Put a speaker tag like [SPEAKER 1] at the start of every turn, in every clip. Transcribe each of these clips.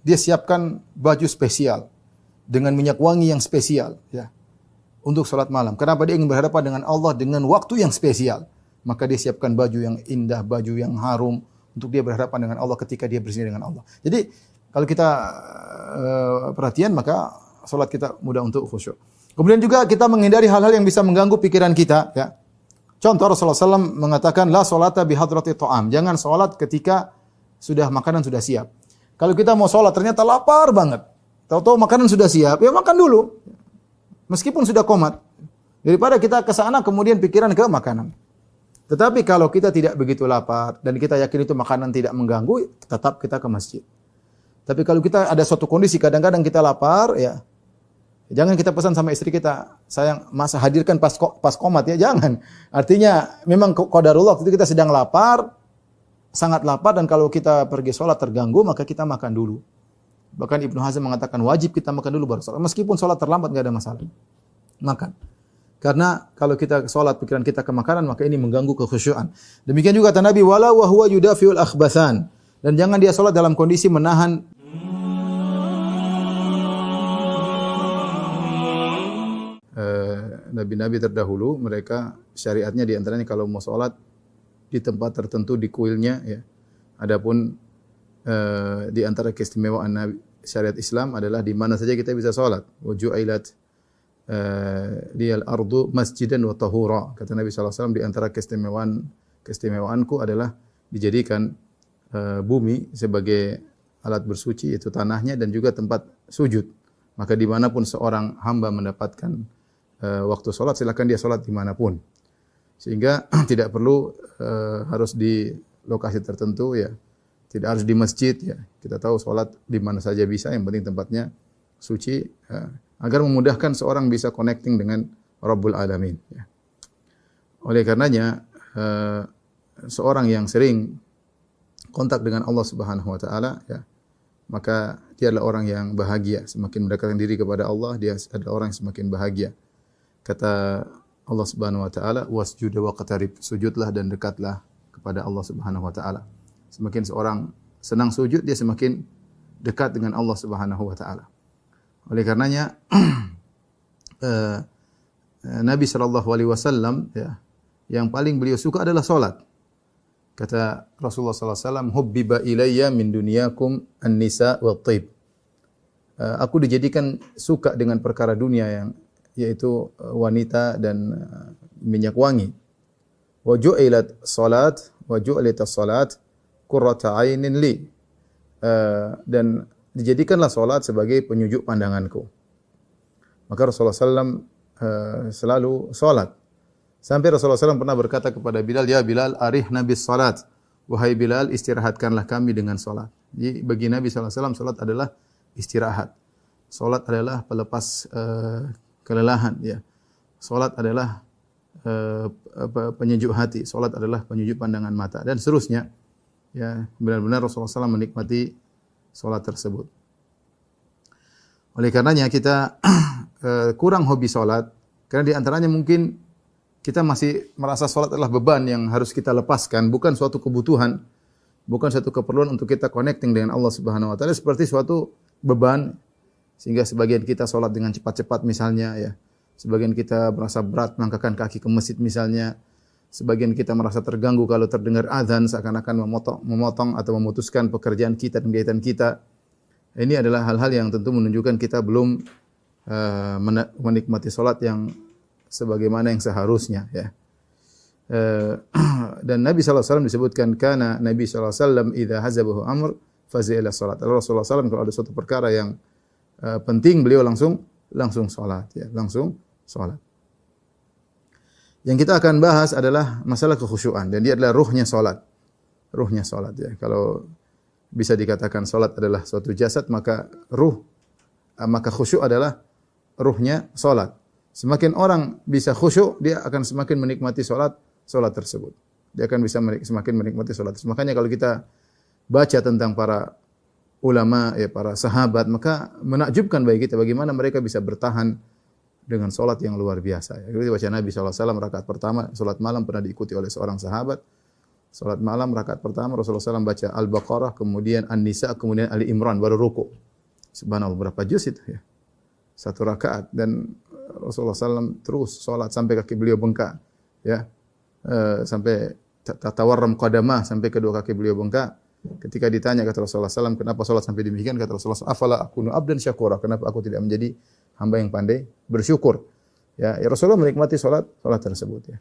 [SPEAKER 1] dia siapkan baju spesial dengan minyak wangi yang spesial, ya, untuk salat malam. Kenapa? Dia ingin berhadapan dengan Allah dengan waktu yang spesial. Maka dia siapkan baju yang indah, baju yang harum untuk dia berhadapan dengan Allah ketika dia bersama dengan Allah. Jadi kalau kita perhatian maka salat kita mudah untuk khusyuk. Kemudian juga kita menghindari hal-hal yang bisa mengganggu pikiran kita, ya. Contoh Rasulullah SAW mengatakan la salata bi hadrati ta'am. Jangan salat ketika makanan sudah siap. Kalau kita mau salat ternyata lapar banget. Tahu-tahu makanan sudah siap, ya makan dulu. Meskipun sudah qomat. Daripada kita ke sana kemudian pikiran ke makanan. Tetapi kalau kita tidak begitu lapar dan kita yakin itu makanan tidak mengganggu, tetap kita ke masjid. Tapi kalau kita ada suatu kondisi kadang-kadang kita lapar, ya jangan kita pesan sama istri kita, sayang masa hadirkan pas qomat, ya jangan. Artinya memang qadarullah itu kita sedang lapar, sangat lapar, dan kalau kita pergi sholat terganggu maka kita makan dulu. Bahkan Ibnu Hazm mengatakan wajib kita makan dulu baru sholat. Meskipun sholat terlambat enggak ada masalah. Makan. Karena kalau kita sholat pikiran kita ke makanan maka ini mengganggu kekhusyuan. Demikian juga kata Nabi wala wa huwa yudafiul akhbathan. Dan jangan dia sholat dalam kondisi menahan nabi-nabi terdahulu, mereka syariatnya di antaranya kalau mau sholat di tempat tertentu di kuilnya, ya. Adapun di antara keistimewaan Nabi syariat Islam adalah di mana saja kita bisa sholat. Wa ju'ilat liyal ardu masjidan wa tahura. Kata Nabi SAW, di antara keistimewaanku adalah dijadikan bumi sebagai alat bersuci, yaitu tanahnya, dan juga tempat sujud. Maka dimanapun seorang hamba mendapatkan waktu sholat, silakan dia sholat dimanapun. Sehingga tidak perlu harus di lokasi tertentu, ya. Tidak harus di masjid, ya. Kita tahu sholat di mana saja bisa, yang penting tempatnya suci, agar memudahkan seorang bisa connecting dengan Rabbul Alamin, ya. Oleh karenanya seorang yang sering kontak dengan Allah Subhanahu wa taala, ya, maka dia adalah orang yang bahagia. Semakin mendekatkan diri kepada Allah, dia adalah orang yang semakin bahagia. Kata Allah Subhanahu wa taala, wasjud waqtarib, sujudlah dan dekatlah kepada Allah Subhanahu wa taala. Semakin seorang senang sujud, dia semakin dekat dengan Allah Subhanahu wa taala. Oleh karenanya Nabi sallallahu alaihi wasallam, ya, yang paling beliau suka adalah salat. Kata Rasulullah sallallahu alaihi wasallam, hubbiba ilayya min dunyakum an-nisa wat thib. Aku dijadikan suka dengan perkara dunia yang yaitu wanita dan minyak wangi. Wa ju'ilat salat wa ju'ilatas salat qurrata 'ainin li. Dan dijadikanlah salat sebagai penyujuk pandanganku. Maka Rasulullah SAW selalu salat. Sampai Rasulullah SAW pernah berkata kepada Bilal, ya Bilal, arihna bis salat. Wahai Bilal, istirahatkanlah kami dengan salat. Jadi bagi Nabi SAW, salat adalah istirahat. Salat adalah pelepas kelelahan, ya. Salat adalah penyejuk hati. Salat adalah penyejuk pandangan mata, dan seterusnya. Ya, benar-benar Rasulullah SAW menikmati salat tersebut. Oleh karenanya kita kurang hobi salat, karena di antaranya mungkin kita masih merasa salat adalah beban yang harus kita lepaskan, bukan suatu kebutuhan, bukan suatu keperluan untuk kita connecting dengan Allah Subhanahu wa taala, seperti suatu beban, sehingga sebagian kita salat dengan cepat-cepat misalnya, ya. Sebagian kita merasa berat melangkahkan kaki ke masjid misalnya. Sebagian kita merasa terganggu kalau terdengar azan, seakan-akan memotong atau memutuskan pekerjaan kita dan kegiatan kita. Ini adalah hal-hal yang tentu menunjukkan kita belum menikmati salat yang sebagaimana yang seharusnya, ya. Dan Nabi SAW disebutkan, kana Nabi SAW idza hazabahu amr fazi'ila salat. Rasulullah SAW kalau ada suatu perkara yang penting, beliau langsung salat, ya, langsung salat. Yang kita akan bahas adalah masalah kekhusyuan, dan dia adalah ruhnya salat. Ruhnya salat, ya. Kalau bisa dikatakan salat adalah suatu jasad, maka khusyuk adalah ruhnya salat. Semakin orang bisa khusyuk, dia akan semakin menikmati salat tersebut. Dia akan bisa semakin menikmati salat. Makanya kalau kita baca tentang para ulama, ya, para sahabat, maka menakjubkan bagi kita bagaimana mereka bisa bertahan dengan salat yang luar biasa. Ya, kita baca Nabi SAW rakaat pertama salat malam pernah diikuti oleh seorang sahabat. Salat malam rakaat pertama Rasulullah SAW baca Al-Baqarah, kemudian An-Nisa, kemudian Ali Imran, baru ruku. Subhanallah, berapa juz itu ya? Satu rakaat. Dan Rasulullah SAW terus salat sampai kaki beliau bengkak. Ya, sampai tatawarram qadamah, sampai kedua kaki beliau bengkak. Ketika ditanya kata Rasulullah SAW, kenapa salat sampai demikian? Kata Rasulullah SAW, afala akunu abdan syakura, kenapa aku tidak menjadi hamba yang pandai bersyukur? Ya Rasulullah menikmati salat tersebut ya.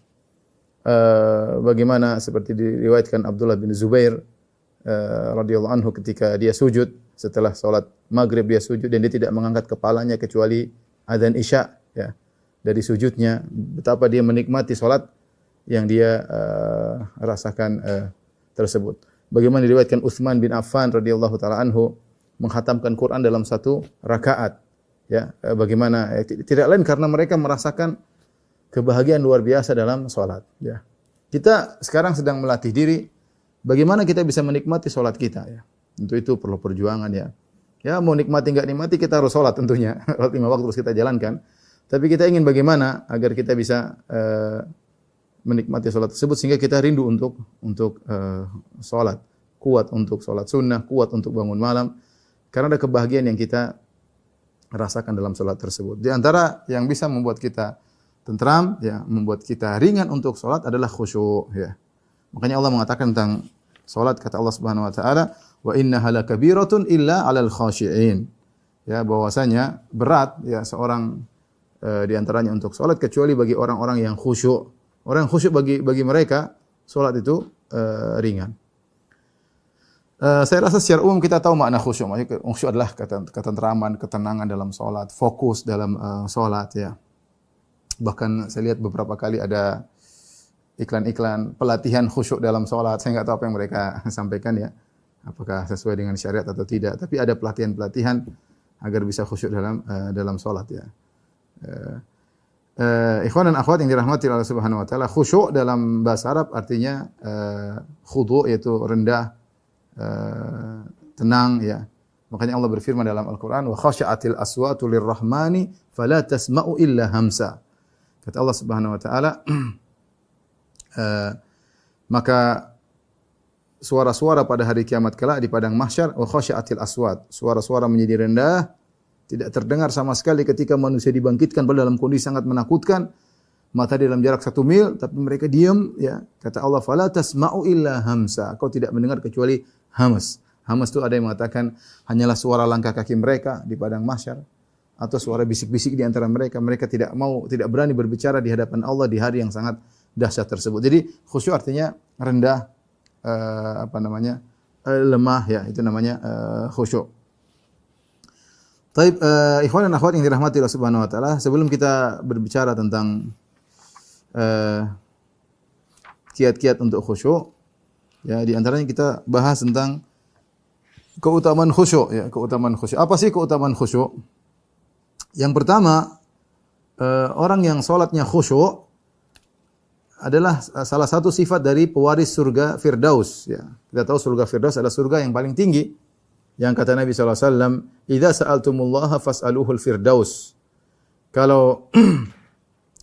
[SPEAKER 1] Bagaimana seperti diriwayatkan Abdullah bin Zubair radhiyallahu anhu ketika dia sujud setelah salat maghrib, dia sujud dan dia tidak mengangkat kepalanya kecuali adzan isya ya. Dari sujudnya betapa dia menikmati salat yang dia rasakan tersebut. Bagaimana diriwayatkan Utsman bin Affan radhiyallahu taala anhu menghatamkan Quran dalam satu rakaat ya. Bagaimana tidak lain karena mereka merasakan kebahagiaan luar biasa dalam salat ya. Kita sekarang sedang melatih diri bagaimana kita bisa menikmati salat kita ya. Tentu itu perlu perjuangan ya. Ya mau nikmati enggak nikmati kita harus salat tentunya. Salat 5 waktu terus kita jalankan. Tapi kita ingin bagaimana agar kita bisa menikmati salat tersebut sehingga kita rindu untuk salat, kuat untuk salat sunnah, kuat untuk bangun malam karena ada kebahagiaan yang kita rasakan dalam salat tersebut. Di antara yang bisa membuat kita tentram ya, membuat kita ringan untuk salat adalah khusyuk ya. Makanya Allah mengatakan tentang salat, kata Allah Subhanahu wa taala, wa innaha lakabiratun illa 'alal khashi'in. Ya, bahwasanya berat ya seorang di antaranya untuk salat kecuali bagi orang-orang yang khusyuk. Orang yang khusyuk bagi mereka salat itu ringan. Saya rasa secara umum kita tahu makna khusyuk. Maksudnya khusyuk adalah ketentraman, ketenangan dalam salat, fokus dalam salat ya. Bahkan saya lihat beberapa kali ada iklan-iklan pelatihan khusyuk dalam salat. Saya enggak tahu apa yang mereka sampaikan ya. Apakah sesuai dengan syariat atau tidak, tapi ada pelatihan-pelatihan agar bisa khusyuk dalam salat ya. Ikhwan dan akhwat yang dirahmati Allah Subhanahu wa taala, khusyuk dalam bahasa Arab artinya khudu' yaitu rendah, tenang ya. Makanya Allah berfirman dalam Al-Qur'an, wa khashi'atil aswatu lirrahmani fala tasma'u illa hamsa. Kata Allah Subhanahu wa taala, maka suara-suara pada hari kiamat kelak di padang mahsyar, wa khashi'atil aswat, suara-suara menjadi rendah, tidak terdengar sama sekali ketika manusia dibangkitkan dalam kondisi sangat menakutkan, mata dalam jarak 1 mil tapi mereka diam ya. Kata Allah, fala tasma'u illa hamsa, kau tidak mendengar kecuali hamas. Hamas itu ada yang mengatakan hanyalah suara langkah kaki mereka di padang mahsyar atau suara bisik-bisik di antara mereka. Mereka tidak berani berbicara di hadapan Allah di hari yang sangat dahsyat tersebut. Jadi khusyuk artinya rendah, lemah ya, itu namanya khusyuk. Taib, ikhwan dan akhwat yang dirahmati Allah Subhanahu wa taala, sebelum kita berbicara tentang kiat-kiat untuk khusyuk, ya di antaranya kita bahas tentang keutamaan khusyuk ya, keutamaan khusyuk. Apa sih keutamaan khusyuk? Yang pertama, orang yang salatnya khusyuk adalah salah satu sifat dari pewaris surga Firdaus ya. Kita tahu surga Firdaus adalah surga yang paling tinggi. Yang kata Nabi sallallahu alaihi wasallam, "Idza sa'altumullaha fas'aluhul firdaus." Kalau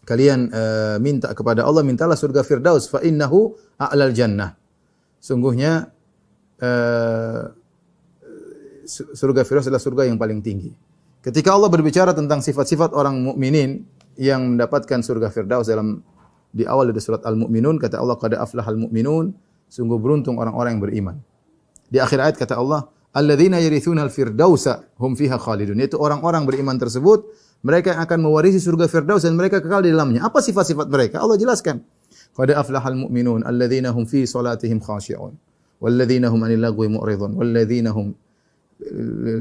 [SPEAKER 1] kalian minta kepada Allah, mintalah surga Firdaus, fa innahu a'lal jannah. Sungguhnya surga Firdaus adalah surga yang paling tinggi. Ketika Allah berbicara tentang sifat-sifat orang mukminin yang mendapatkan surga Firdaus di awal dari surat Al-Mu'minun, kata Allah, qad aflahal mu'minun, sungguh beruntung orang-orang yang beriman. Di akhir ayat kata Allah, alladzina yarithunal firdausa hum fiha khalidun, yaitu orang-orang beriman tersebut mereka yang akan mewarisi surga Firdaus dan mereka kekal di dalamnya. Apa sifat-sifat mereka? Allah jelaskan. Qad aflahal mu'minun alladzina hum fi salatihim khashi'un walladzina hum 'anil lagwi mu'ridun walladzina hum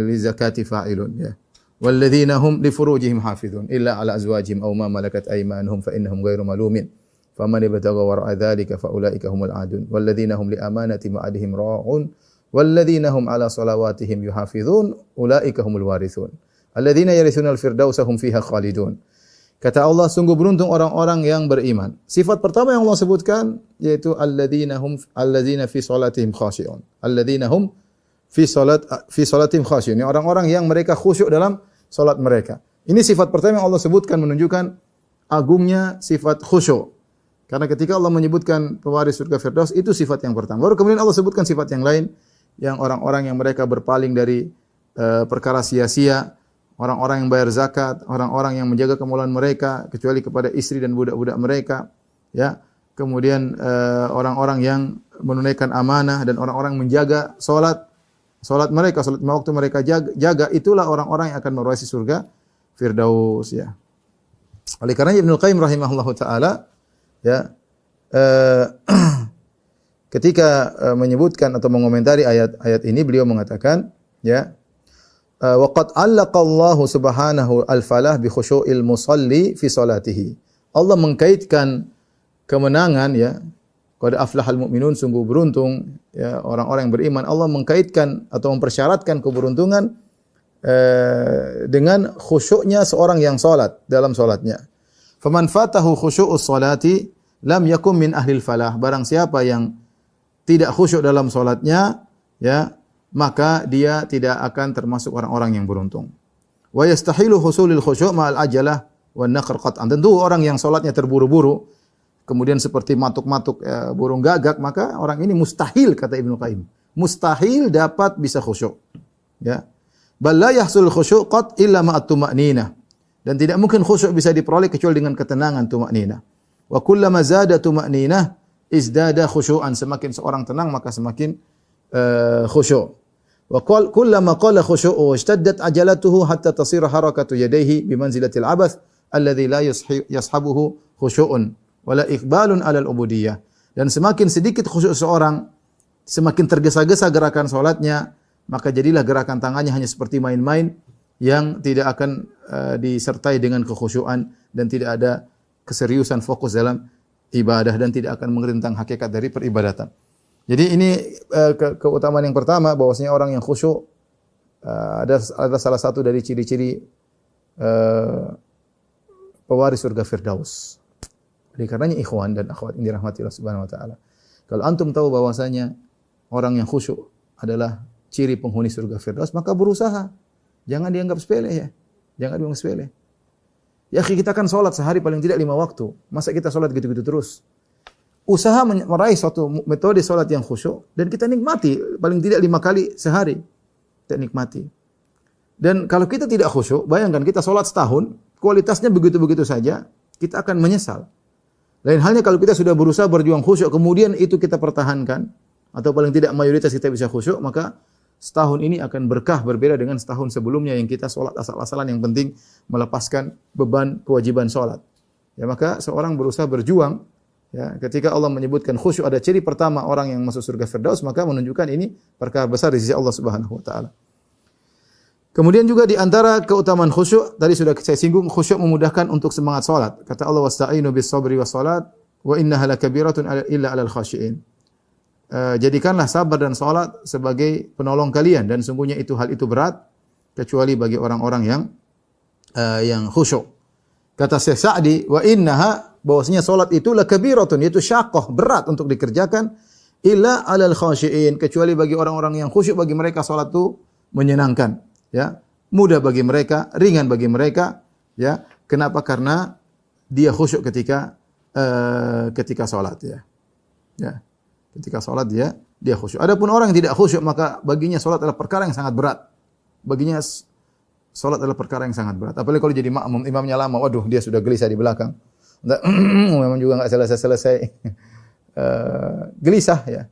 [SPEAKER 1] lizakati fa'ilun ya. Walladzina hum li furujihim hafizun illa 'ala azwajihim aw ma malakat aymanuhum fa innahum ghairu malumin. Faman ibtagha wara'a dzalika fa ulaika humul 'adun. Walladzina hum li amanati ma'adihim ra'un. Walladzina hum 'ala salawatihim yuhafizun ulaika humul warithun. Alladzina yarithunal firdausa hum fiha khalidun. Kata Allah, sungguh beruntung orang-orang yang beriman. Sifat pertama yang Allah sebutkan yaitu alladzina fi salatihim khashi'un. Alladzina hum fi salatihim khashi'un. Orang-orang yang mereka khusyuk dalam salat mereka. Ini sifat pertama yang Allah sebutkan menunjukkan agungnya sifat khusyuk. Karena ketika Allah menyebutkan pewaris surga Firdaus, itu sifat yang pertama. Baru kemudian Allah sebutkan sifat yang lain, yang orang-orang yang mereka berpaling dari perkara sia-sia, orang-orang yang bayar zakat, orang-orang yang menjaga kemuliaan mereka, kecuali kepada istri dan budak-budak mereka. Ya, kemudian orang-orang yang menunaikan amanah dan orang-orang menjaga salat mereka, salat lima waktu mereka jaga, itulah orang-orang yang akan mewarisi surga Firdaus, ya. Oleh karena Ibnu Qayyim rahimahullahu taala, ya, ketika menyebutkan atau mengomentari ayat ini, beliau mengatakan, ya, wa qad 'allaqa Allah subhanahu al-falah bi khusyu'il musalli fi salatihi. Allah mengkaitkan kemenangan, ya, qad aflahal mu'minun, sungguh beruntung, ya, orang-orang yang beriman. Allah mengkaitkan atau mempersyaratkan keberuntungan dengan khusyuknya seorang yang salat dalam salatnya. Faman fatahu khusyu'us salati lam yakum min ahlil falah. Barang siapa yang tidak khusyuk dalam salatnya, ya, maka dia tidak akan termasuk orang-orang yang beruntung. Wa yastahilu husulul khusyuk' ma'al ajalah wan naqr qat'an. Tentu orang yang salatnya terburu-buru, kemudian seperti matuk-matuk burung gagak, maka orang ini mustahil, kata Ibnu Qayyim, mustahil dapat bisa khusyuk. Ya. Bal la yahsul khusyuk qat illa ma'at tuma'ninah. Dan tidak mungkin khusyuk bisa diperoleh kecuali dengan ketenangan, tuma'ninah. Wa kullama zada tuma'ninah izdada khusyu'an. Semakin seorang tenang maka semakin khusyuk. Wa kullama qala khusyu'u ishtaddat ajalatuhu hatta tasira harakatu yadayhi bimanzilatil abath alladhi la yashabuhu khusyu'un wala iqbalun 'alal ubudiyyah. Dan semakin sedikit khusyuk seorang, semakin tergesa-gesa gerakan salatnya, maka jadilah gerakan tangannya hanya seperti main-main yang tidak akan disertai dengan kekhusyuan dan tidak ada keseriusan fokus dalam ibadah dan tidak akan mengerti tentang hakikat dari peribadatan. Jadi ini keutamaan yang pertama, bahwasanya orang yang khusyuk ada salah satu dari ciri-ciri pewaris surga Firdaus. Oleh karenanya ikhwan dan akhwat yang dirahmati Allah Subhanahu wa taala, kalau antum tahu bahwasanya orang yang khusyuk adalah ciri penghuni surga Firdaus, maka berusaha. Jangan dianggap sepele, ya. Jangan dianggap sepele. Ya, kita kan salat sehari paling tidak 5 waktu. Masa kita salat gitu-gitu terus? Usaha meraih suatu metode salat yang khusyuk dan kita nikmati paling tidak 5 kali sehari. Kita nikmati. Dan kalau kita tidak khusyuk, bayangkan kita salat setahun, kualitasnya begitu-begitu saja, kita akan menyesal. Lain halnya kalau kita sudah berusaha berjuang khusyuk, kemudian itu kita pertahankan, atau paling tidak mayoritas kita bisa khusyuk, maka setahun ini akan berkah, berbeda dengan setahun sebelumnya yang kita sholat asal-asalan, yang penting melepaskan beban kewajiban sholat. Ya, maka seorang berusaha berjuang, ya, ketika Allah menyebutkan khusyuk ada ciri pertama orang yang masuk surga Firdaus, maka menunjukkan ini perkara besar di sisi Allah Subhanahu wa taala. Kemudian juga di antara keutamaan khusyuk, tadi sudah saya singgung, khusyuk memudahkan untuk semangat salat. Kata Allah, wasta'inu bis sabri was salat wa innaha lakabiratun illa 'alal khashiin. Jadikanlah sabar dan salat sebagai penolong kalian, dan sungguhnya hal itu berat kecuali bagi orang-orang yang khusyuk. Kata Syekh Sa'di, wa innaha, bahwasanya salat itu lakabiratun, yaitu syaqqah, berat untuk dikerjakan, illa 'alal khashiin, kecuali bagi orang-orang yang khusyuk, bagi mereka salat itu menyenangkan. Ya, mudah bagi mereka, ringan bagi mereka, ya. Kenapa? Karena dia khusyuk ketika salat, ya. Ya. Ketika salat dia khusyuk. Adapun orang yang tidak khusyuk, maka baginya salat adalah perkara yang sangat berat. Baginya salat adalah perkara yang sangat berat. Apalagi kalau jadi makmum, imamnya lama, waduh, dia sudah gelisah di belakang. Memang juga enggak selesai-selesai. Gelisah, ya.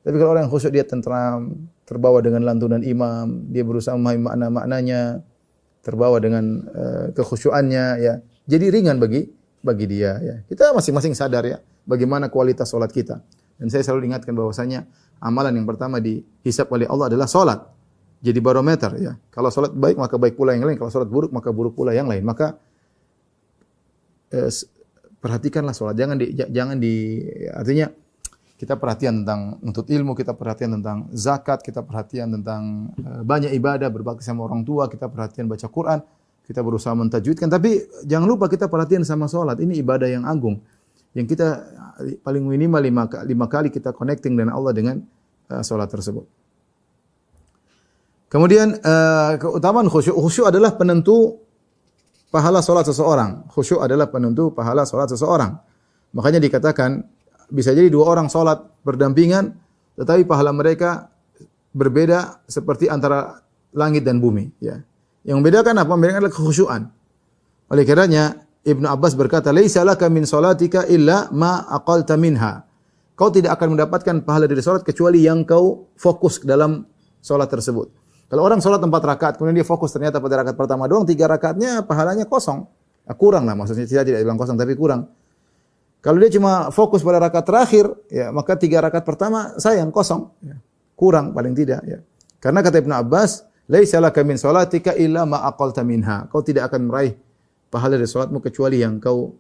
[SPEAKER 1] Tapi kalau orang yang khusyuk, dia tentram, terbawa dengan lantunan imam, dia berusaha memahami makna-maknanya, terbawa dengan kekhusyuannya, ya. Jadi ringan bagi dia, ya. Kita masing-masing sadar, ya, bagaimana kualitas salat kita. Dan saya selalu ingatkan bahwasanya amalan yang pertama dihisab oleh Allah adalah salat. Jadi barometer, ya. Kalau salat baik maka baik pula yang lain, kalau salat buruk maka buruk pula yang lain. Maka perhatikanlah salat. Artinya kita perhatian tentang menuntut ilmu, kita perhatian tentang zakat, kita perhatian tentang banyak ibadah, berbakti sama orang tua, kita perhatian baca Quran, kita berusaha mentajwidkan, tapi jangan lupa kita perhatian sama salat. Ini ibadah yang agung, yang kita paling minimal 5 kali kita connecting dengan Allah dengan salat tersebut. Kemudian keutamaan khusyuk. Khusyuk adalah penentu pahala salat seseorang. Khusyuk adalah penentu pahala salat seseorang. Makanya dikatakan bisa jadi dua orang sholat berdampingan, tetapi pahala mereka berbeda seperti antara langit dan bumi. Ya. Yang membedakan apa? Membedakan adalah kekhusyuan. Oleh karenanya Ibnu Abbas berkata, "Laisa laka min salatika illa ma aqalta minha." Kau tidak akan mendapatkan pahala dari salat kecuali yang kau fokus dalam salat tersebut. Kalau orang salat 4 rakaat, kemudian dia fokus ternyata pada rakaat pertama doang, 3 rakaatnya pahalanya kosong. Kurang lah, maksudnya saya tidak bilang kosong tapi kurang. Kalau dia cuma fokus pada rakaat terakhir, ya maka 3 rakaat pertama sayang kosong, ya. Kurang paling tidak, ya. Karena kata Ibnu Abbas, "Laisa laka min salatika illa ma aqalta minha." Kau tidak akan meraih pahala dari salatmu kecuali yang kau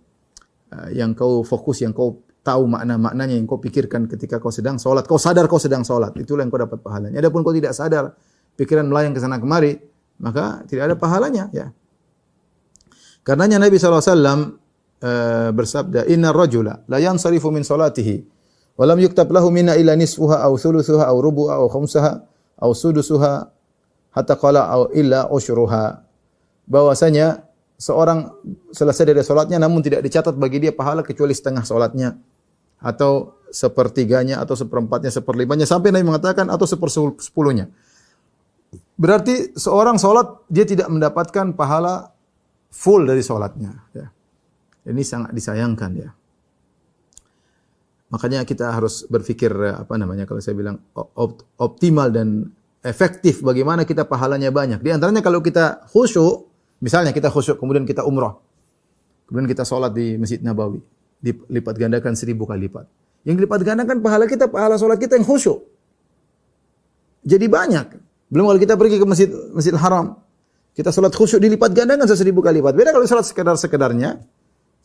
[SPEAKER 1] fokus, yang kau tahu maknanya, yang kau pikirkan ketika kau sedang salat. Kau sadar kau sedang salat, itulah yang kau dapat pahalanya. Adapun kau tidak sadar, pikiran melayang ke sana kemari, maka tidak ada pahalanya, ya. Karenanya Nabi SAW bersabda, "Inna rajula la yansarifu min salatihi wa lam yuktab lahu minna illa nisfuha aw thuluthuha aw rubu'a aw khamsaha aw sudusuha hatta qala aw illa usyruha." Bahwasanya seorang selesai dari salatnya namun tidak dicatat bagi dia pahala kecuali setengah salatnya atau sepertiganya atau seperempatnya, seperlimanya, sampai Nabi mengatakan atau sepersepuluhnya. Berarti seorang salat dia tidak mendapatkan pahala full dari salatnya, ya. Ini sangat disayangkan, ya. Makanya kita harus berpikir kalau saya bilang optimal dan efektif bagaimana kita pahalanya banyak. Di antaranya kalau kita khusyuk, misalnya kita khusyuk kemudian kita umrah. Kemudian kita salat di Masjid Nabawi, dilipat gandakan 1000 kali lipat. Yang dilipat gandakan pahala kita, pahala salat kita yang khusyuk. Jadi banyak. Belum kalau kita pergi ke Masjidil Haram, kita salat khusyuk dilipat gandakan 1000 kali lipat. Beda kalau salat sekedarnya,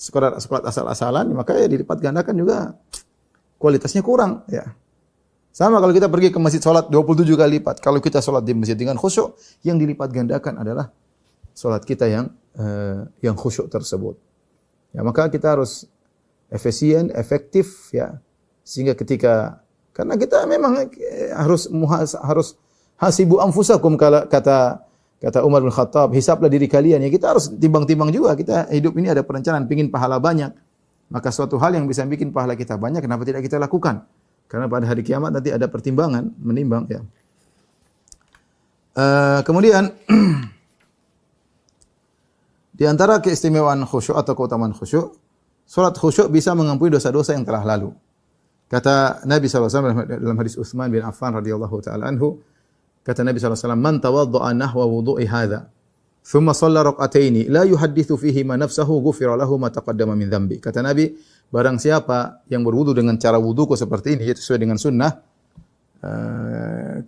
[SPEAKER 1] salat asal-asalan, maka ya dilipat gandakan juga kualitasnya kurang, ya. Sama kalau kita pergi ke masjid salat 27 kali lipat. Kalau kita salat di masjid dengan khusyuk, yang dilipat gandakan adalah salat kita yang khusyuk tersebut. Ya, maka kita harus efisien, efektif, ya. Sehingga karena kita memang harus hasibu anfusakum, kata Umar bin Khattab, hisablah diri kalian. Ya, kita harus timbang-timbang juga. Kita hidup ini ada perencanaan, pingin pahala banyak. Maka suatu hal yang bisa bikin pahala kita banyak, kenapa tidak kita lakukan? Karena pada hari kiamat nanti ada pertimbangan, menimbang, ya. Kemudian di antara keistimewaan khusyuk atau keutamaan khusyuk, salat khusyuk bisa mengampuni dosa-dosa yang telah lalu. Kata Nabi SAW dalam hadis Utsman bin Affan radhiyallahu taala anhu, kata Nabi SAW, "Man tawadda'a nahwa wudu'i hadza, thumma shalla rak'ataini, la yuhadditsu fihi ma nafsahu, ghufira lahu ma taqaddama min dzambi." Kata Nabi, barang siapa yang berwudu dengan cara wuduku seperti ini, yaitu sesuai dengan sunnah,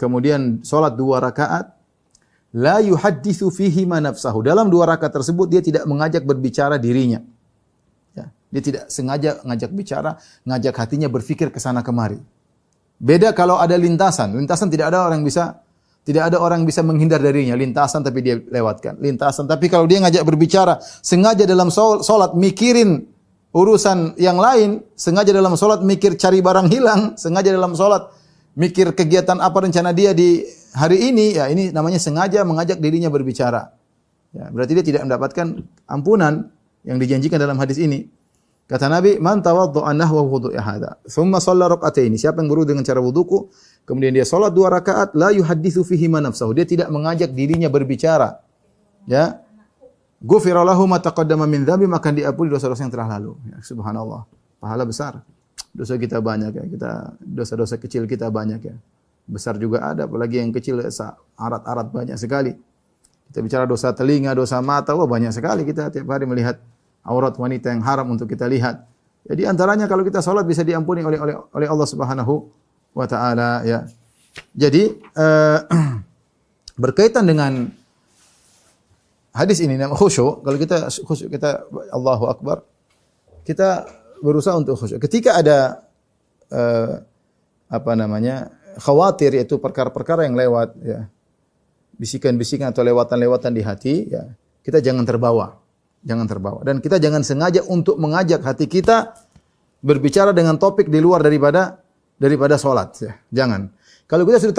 [SPEAKER 1] kemudian salat 2 rakaat, la yuhadditsu fihi ma nafsahu. Dalam 2 rakaat tersebut dia tidak mengajak berbicara dirinya. Ya, dia tidak sengaja ngajak bicara, ngajak hatinya berfikir ke sana kemari. Beda kalau ada lintasan. Lintasan tidak ada orang bisa menghindar darinya. Lintasan tapi dia lewatkan. Lintasan tapi kalau dia ngajak berbicara, sengaja dalam salat mikirin urusan yang lain, sengaja dalam salat mikir cari barang hilang, sengaja dalam salat mikir kegiatan apa rencana dia di hari ini, ya ini namanya sengaja mengajak dirinya berbicara. Ya, berarti dia tidak mendapatkan ampunan yang dijanjikan dalam hadis ini. Kata Nabi, "Man tawadda'a nahwa wudu'i hadza, tsumma shalla rak'ataini." Siapa yang berwudu dengan cara wuduku, kemudian dia salat 2 rakaat, la yuhadditsu fihi ma nafsahu. Dia tidak mengajak dirinya berbicara. Ya. Ghufira lahu ma taqaddama min dzambi, maka diampuni dosa-dosa yang telah lalu. Ya, subhanallah. Pahala besar. Dosa kita banyak, ya. Dosa-dosa kecil kita banyak, ya. Besar juga ada, apalagi yang kecil arat-arat banyak sekali. Kita bicara dosa telinga, dosa mata, banyak sekali kita tiap hari melihat aurat wanita yang haram untuk kita lihat. Jadi antaranya kalau kita salat bisa diampuni oleh Allah Subhanahu wa taala, ya. Jadi berkaitan dengan hadis ini nama khusyuk, kalau kita khusyuk kita Allahu Akbar, kita berusaha untuk khusyuk. Ketika ada khawatir, yaitu perkara-perkara yang lewat, ya. Bisikan-bisikan atau lewatan-lewatan di hati, ya. Kita jangan terbawa. Jangan terbawa. Dan kita jangan sengaja untuk mengajak hati kita berbicara dengan topik di luar daripada salat, ya. Jangan. Kalau kita sudah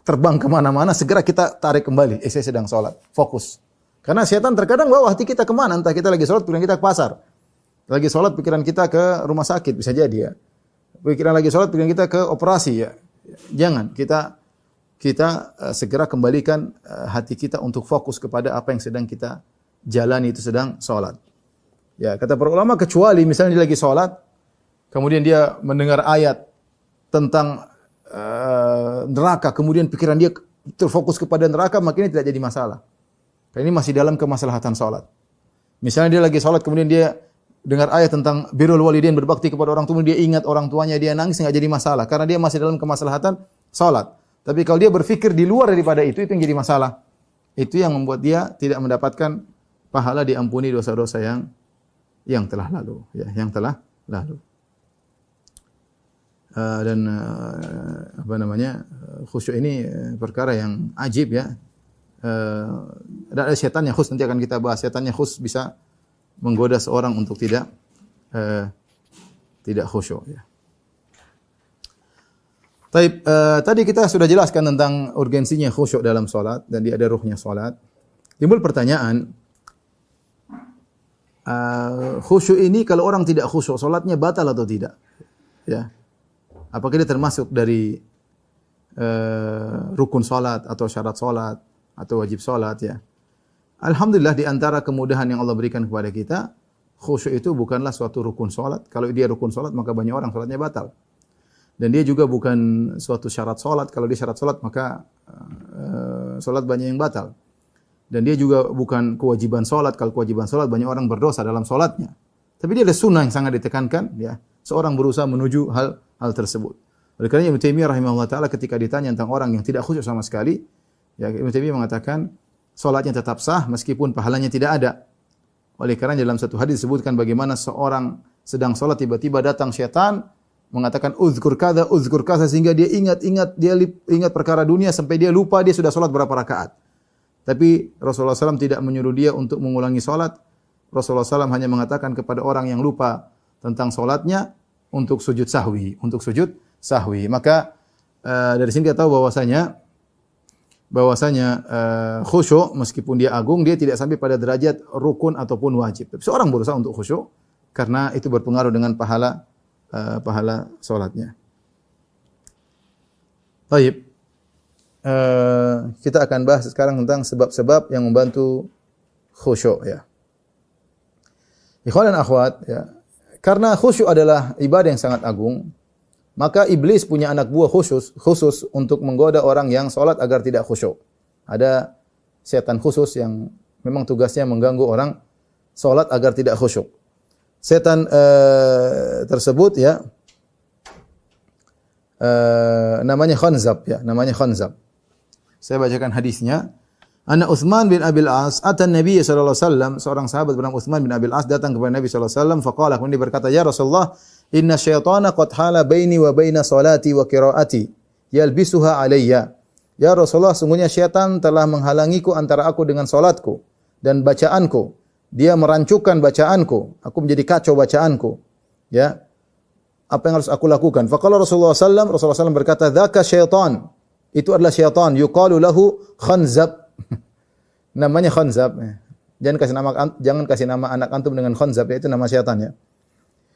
[SPEAKER 1] terbang kemana-mana, segera kita tarik kembali. Saya sedang salat, fokus. Karena setan terkadang bawa hati kita kemana, entah kita lagi salat, kemudian kita ke pasar. Lagi sholat pikiran kita ke rumah sakit bisa jadi ya. Pikiran lagi sholat pikiran kita ke operasi ya. Jangan kita segera kembalikan hati kita untuk fokus kepada apa yang sedang kita jalani, itu sedang sholat. Ya, kata para ulama, kecuali misalnya dia lagi sholat, kemudian dia mendengar ayat tentang neraka, kemudian pikiran dia terfokus kepada neraka, maka ini tidak jadi masalah. Karena ini masih dalam kemaslahatan sholat. Misalnya dia lagi sholat, kemudian dia dengar ayat tentang birrul walidain, berbakti kepada orang tua, dia ingat orang tuanya, dia nangis, nggak jadi masalah. Karena dia masih dalam kemaslahatan sholat. Tapi kalau dia berpikir di luar daripada itu yang jadi masalah. Itu yang membuat dia tidak mendapatkan pahala diampuni dosa-dosa yang telah lalu, ya, yang telah lalu. Khusyuk ini perkara yang ajib ya. Ada setan yang khus, nanti akan kita bahas. Setan yang khus bisa menggoda seorang untuk tidak khusyuk ya. Tadi kita sudah jelaskan tentang urgensinya khusyuk dalam salat dan dia ada ruhnya salat. Timbul pertanyaan, khusyuk ini kalau orang tidak khusyuk, salatnya batal atau tidak? Ya. Apakah dia termasuk dari rukun salat atau syarat salat atau wajib salat ya? Alhamdulillah di antara kemudahan yang Allah berikan kepada kita, khusyuk itu bukanlah suatu rukun salat. Kalau dia rukun salat maka banyak orang salatnya batal. Dan dia juga bukan suatu syarat salat. Kalau dia syarat salat maka salat banyak yang batal. Dan dia juga bukan kewajiban salat. Kalau kewajiban salat banyak orang berdosa dalam salatnya. Tapi dia ada sunnah yang sangat ditekankan ya. Seorang berusaha menuju hal tersebut. Oleh karena Ibnu Taimiyah rahimahullah taala ketika ditanya tentang orang yang tidak khusyuk sama sekali, ya Ibnu Taimiyah mengatakan salatnya tetap sah meskipun pahalanya tidak ada. Oleh karena dalam satu hadis disebutkan bagaimana seorang sedang salat tiba-tiba datang syaitan mengatakan uzkur kadza sehingga dia ingat perkara dunia sampai dia lupa dia sudah salat berapa rakaat. Tapi Rasulullah SAW tidak menyuruh dia untuk mengulangi salat. Rasulullah SAW hanya mengatakan kepada orang yang lupa tentang salatnya untuk sujud sahwi. Maka dari sini kita tahu bahwasanya khusyuk meskipun dia agung, dia tidak sampai pada derajat rukun ataupun wajib. Tapi seorang berusaha untuk khusyuk karena itu berpengaruh dengan pahala salatnya. Baik. Kita akan bahas sekarang tentang sebab-sebab yang membantu khusyuk ya. Ikhwan dan akhwat ya. Karena khusyuk adalah ibadah yang sangat agung, maka iblis punya anak buah khusus untuk menggoda orang yang salat agar tidak khusyuk. Ada setan khusus yang memang tugasnya mengganggu orang salat agar tidak khusyuk. Setan tersebut ya namanya Khanzab. Saya bacakan hadisnya. Anna Utsman bin Abil As atan Nabi sallallahu alaihi wasallam, seorang sahabat bernama Utsman bin Abil As datang kepada Nabi sallallahu alaihi wasallam, faqala, kemudian dia berkata, "Ya Rasulullah, inna syaitana qad hala baini wa baina salati wa qiraati, yalbisuha alayya." Ya Rasulullah, sungguhnya syaitan telah menghalangiku antara aku dengan salatku dan bacaanku. Dia merancukan bacaanku, aku menjadi kacau bacaanku. Ya. Apa yang harus aku lakukan? Faqala Rasulullah sallallahu berkata, "Dzaka syaitan." Itu adalah syaitan, yuqalu lahu Khanzab. Namanya Khanzab. Jangan kasih nama anak antum dengan Khanzab, itu nama syaitan ya.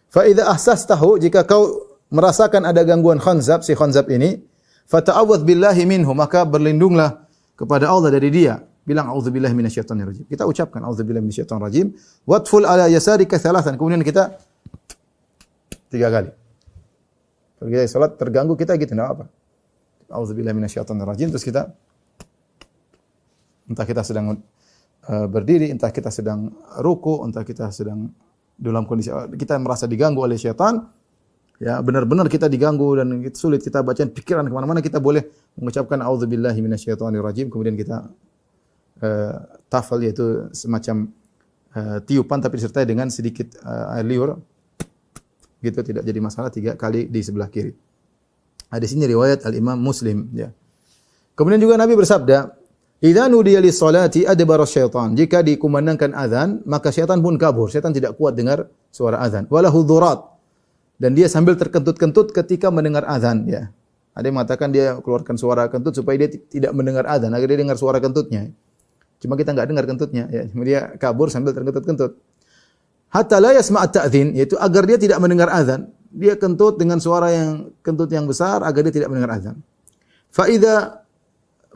[SPEAKER 1] Fa idza ahsastahu, jika kau merasakan ada gangguan Khanzab, si Khanzab ini, fata'awwadz billahi minhu, maka berlindunglah kepada Allah dari dia. Bilang auzubillahi minasyaitonir rajim. Kita ucapkan auzubillahi minasyaitonir rajim. Watful ala yasarika thalathan. Kemudian kita 3 kali. Kalau kita salat terganggu kita gitu, enggak apa. Auzubillahi minasyaitonir rajim, terus kita entah kita sedang berdiri, entah kita sedang ruku, entah kita sedang dalam kondisi kita merasa diganggu oleh syaitan, ya benar-benar kita diganggu dan sulit kita baca pikiran kemana-mana, kita boleh mengucapkan auzubillahi minasyaitonir rajim, kemudian kita tafal, yaitu semacam tiupan tapi disertai dengan sedikit air liur, gitu, tidak jadi masalah, 3 kali di sebelah kiri. Hadis ini riwayat Al-Imam Muslim ya. Kemudian juga Nabi bersabda, "Idza nudiya lis-salati adbara syaitan." Jika dikumandangkan azan, maka syaitan pun kabur. Syaitan tidak kuat dengar suara azan. Walahu dhurat. Dan dia sambil terkentut-kentut ketika mendengar azan ya. Ada yang mengatakan dia keluarkan suara kentut supaya dia tidak mendengar azan, agar dia dengar suara kentutnya. Cuma kita enggak dengar kentutnya ya. Dia kabur sambil terkentut-kentut. hatta la yasma' at-ta'dzin, yaitu agar dia tidak mendengar azan. Dia kentut dengan suara yang kentut yang besar agar dia tidak mendengar azan. Fa idza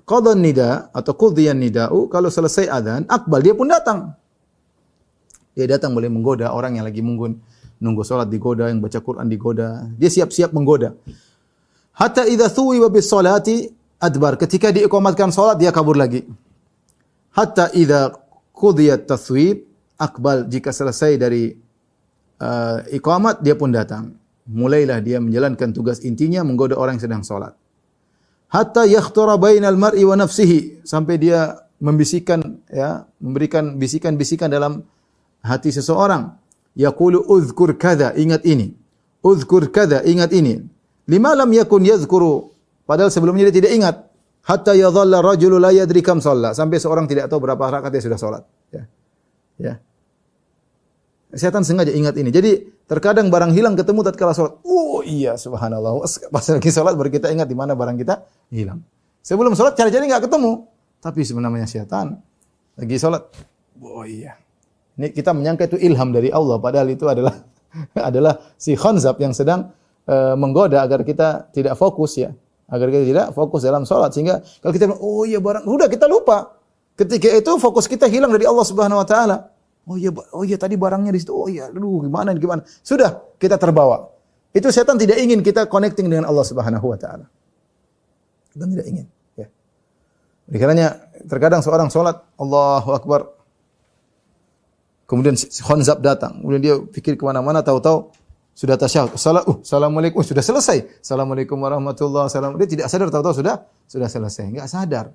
[SPEAKER 1] qada nida atau qudiyan nida'u, kalau selesai azan, akbal, dia pun datang. Dia datang boleh menggoda orang yang lagi nunggu salat, digoda, yang baca Quran digoda. Dia siap-siap menggoda. Hatta idza thuwiba bis salati adbar, ketika diiqamatkan salat dia kabur lagi. Hatta idza qudiyat tathwib akbal, jika selesai dari iqamat dia pun datang. Mulailah dia menjalankan tugas intinya menggoda orang yang sedang salat. Hatta yakhtara bainal mar'i wa nafsihi, sampai dia membisikkan, ya, memberikan bisikan-bisikan dalam hati seseorang. Yaqulu uzkur kadza, ingat ini. Uzkur kadza, ingat ini. Lima lam yakun yadhkuru, padahal sebelumnya dia tidak ingat. Hatta yadhalla rajulu la yadri kam shalla, sampai seorang tidak tahu berapa rakaat dia sudah salat. Ya. Ya. Setan sengaja ingat ini. Jadi terkadang barang hilang ketemu tatkala salat. Oh iya, subhanallah. Pas lagi salat baru kita ingat di mana barang kita hilang. Sebelum salat cari-cari enggak ketemu. Tapi sebenarnya setan lagi salat. Oh iya. Ini kita menyangka itu ilham dari Allah, padahal itu adalah adalah si khanzab yang sedang menggoda agar kita tidak fokus, ya. Agar kita tidak fokus dalam salat, sehingga kalau kita bilang, oh iya barang, udah kita lupa. Ketika itu fokus kita hilang dari Allah Subhanahu wa taala. Oh iya tadi barangnya di situ. Oh iya, aduh gimana. Sudah kita terbawa. Itu setan tidak ingin kita connecting dengan Allah Subhanahu wa taala. Kita tidak ingin, ya. Oleh karenanya terkadang seorang salat, Allahu Akbar, kemudian khanzab datang, kemudian dia pikir kemana-mana, tahu-tahu sudah tasyahud. Assalamualaikum, sudah selesai. Assalamualaikum warahmatullahi wabarakatuh. Dia tidak sadar, tahu-tahu sudah selesai. Enggak sadar.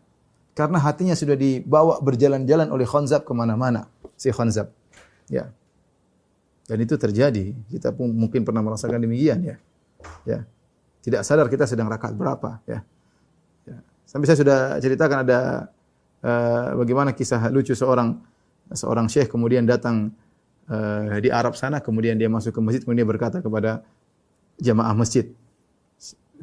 [SPEAKER 1] Karena hatinya sudah dibawa berjalan-jalan oleh khanzab kemana-mana. Si khanzab. Ya. Dan itu terjadi. Kita pun mungkin pernah merasakan demikian, ya. Ya. Tidak sadar kita sedang rakaat berapa, ya. Ya. Sampai saya sudah ceritakan ada bagaimana kisah lucu seorang syekh kemudian datang di Arab sana, kemudian dia masuk ke masjid, kemudian dia berkata kepada jamaah masjid,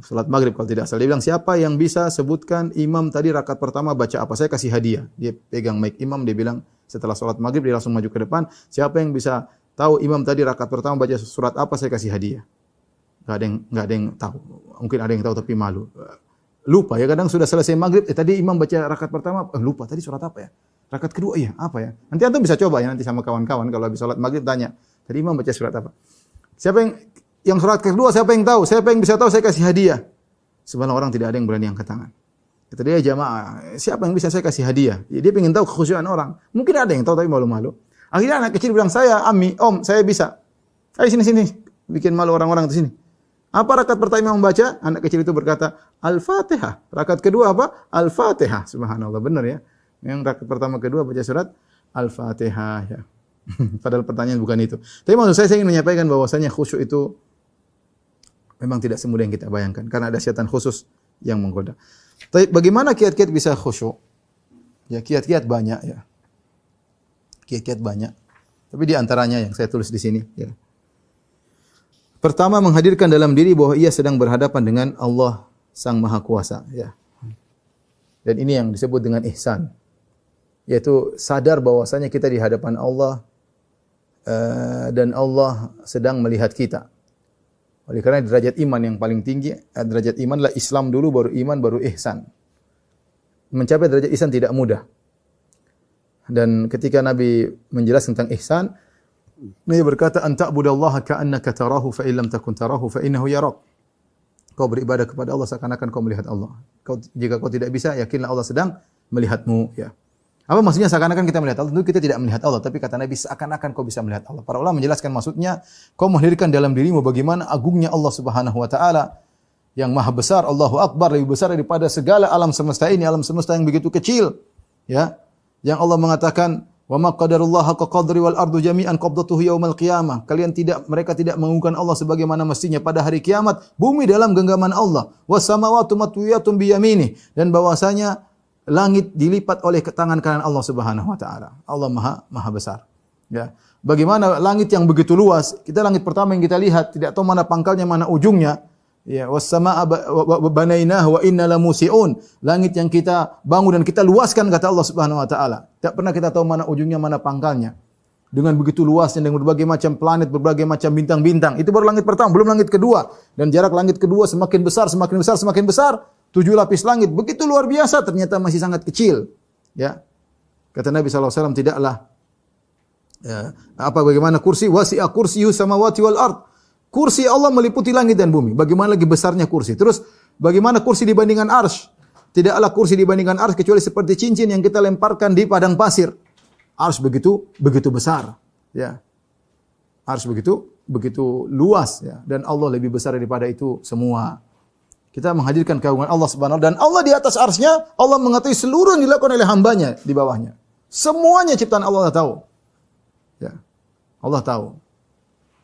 [SPEAKER 1] salat maghrib kalau tidak salah, dia bilang, siapa yang bisa sebutkan imam tadi rakaat pertama baca apa, saya kasih hadiah. Dia pegang mic imam, dia bilang setelah salat maghrib dia langsung maju ke depan, siapa yang bisa tahu imam tadi rakaat pertama baca surat apa, saya kasih hadiah. Enggak ada yang tahu. Mungkin ada yang tahu tapi malu. Lupa, ya, kadang sudah selesai maghrib, tadi imam baca rakaat pertama, lupa tadi surat apa ya? Rakaat kedua iya, apa ya? Nanti antum bisa coba, ya, nanti sama kawan-kawan kalau habis salat maghrib tanya, tadi imam baca surat apa? Siapa yang surat kedua, siapa yang tahu? Siapa yang bisa tahu, saya kasih hadiah. Sebenarnya orang tidak ada yang berani angkat tangan. Kata dia, jamaah, siapa yang bisa saya kasih hadiah? Ya, dia ingin tahu kekhusyuan orang. Mungkin ada yang tahu tapi malu-malu. Akhirnya anak kecil bilang, saya, Ami, Om, saya bisa. Ayo sini. Bikin malu orang-orang di sini. Apa rakaat pertama yang membaca? Anak kecil itu berkata, Al-Fatihah. Rakaat kedua apa? Al-Fatihah. Subhanallah, benar ya. Yang rakaat pertama kedua baca surat Al-Fatihah, ya. Padahal pertanyaan bukan itu. Tapi maksud saya ingin menyampaikan bahwasanya khusyuk itu memang tidak semudah yang kita bayangkan, karena ada syaitan khusus yang menggoda. Tapi bagaimana kiat-kiat bisa khusyuk? Ya, kiat-kiat banyak, ya. Kiat-kiat banyak. Tapi di antaranya yang saya tulis di sini, ya. Pertama, menghadirkan dalam diri bahwa ia sedang berhadapan dengan Allah Sang Maha Kuasa, ya. Dan ini yang disebut dengan ihsan, yaitu sadar bahwasanya kita di hadapan Allah dan Allah sedang melihat kita. Oleh karena derajat iman yang paling tinggi, derajat iman adalah Islam dulu, baru iman, baru ihsan. Mencapai derajat ihsan tidak mudah. Dan ketika Nabi menjelaskan tentang ihsan, Nabi berkata, "Anta'budallaha ka'annaka tarahu fa illam takun tarahu fa innahu yarak." Kau beribadah kepada Allah seakan-akan kau melihat Allah. Jika kau tidak bisa, yakinlah Allah sedang melihatmu, ya. Apa maksudnya seakan-akan kita melihat Allah? Tentu kita tidak melihat Allah, tapi kata Nabi seakan-akan kau bisa melihat Allah. Para ulama menjelaskan maksudnya, kau menghadirkan dalam dirimu bagaimana agungnya Allah Subhanahu wa taala yang maha besar, Allahu Akbar, lebih besar daripada segala alam semesta ini, alam semesta yang begitu kecil, ya. Yang Allah mengatakan, "Wa ma qadarullaha haqqa qadri wal ardu jami'an qabdatuhu yaumal qiyamah." Mereka tidak mengagungkan Allah sebagaimana mestinya pada hari kiamat, bumi dalam genggaman Allah, was samawati matwiyatun bi yaminih, dan bahwasanya langit dilipat oleh tangan kanan Allah Subhanahu wa taala. Allah maha besar. Ya. Bagaimana langit yang begitu luas, kita langit pertama yang kita lihat tidak tahu mana pangkalnya, mana ujungnya. Ya, was samaa banainahu wa inna lamusiun. Langit yang kita bangun dan kita luaskan kata Allah Subhanahu wa taala. Tidak pernah kita tahu mana ujungnya, mana pangkalnya. dengan begitu luasnya, dengan berbagai macam planet, berbagai macam bintang-bintang. Itu baru langit pertama, belum langit kedua. Dan jarak langit kedua semakin besar, semakin besar, semakin besar. 7 lapis langit, begitu luar biasa, ternyata masih sangat kecil. Ya, kata Nabi SAW, tidaklah bagaimana kursi, wasi'a kursiyus samawati wal ard. Kursi Allah meliputi langit dan bumi. Bagaimana lagi besarnya kursi? Terus bagaimana kursi dibandingkan arsy? Tidaklah kursi dibandingkan arsy kecuali seperti cincin yang kita lemparkan di padang pasir. Arsy begitu besar, ya. Arsy begitu luas, ya. Dan Allah lebih besar daripada itu semua. Kita menghadirkan keagungan Allah Subhanahu wa taala, dan Allah di atas arsy-Nya, Allah mengetahui seluruh yang dilakukan oleh hambanya di bawahnya. Semuanya ciptaan Allah tahu. Ya. Allah tahu.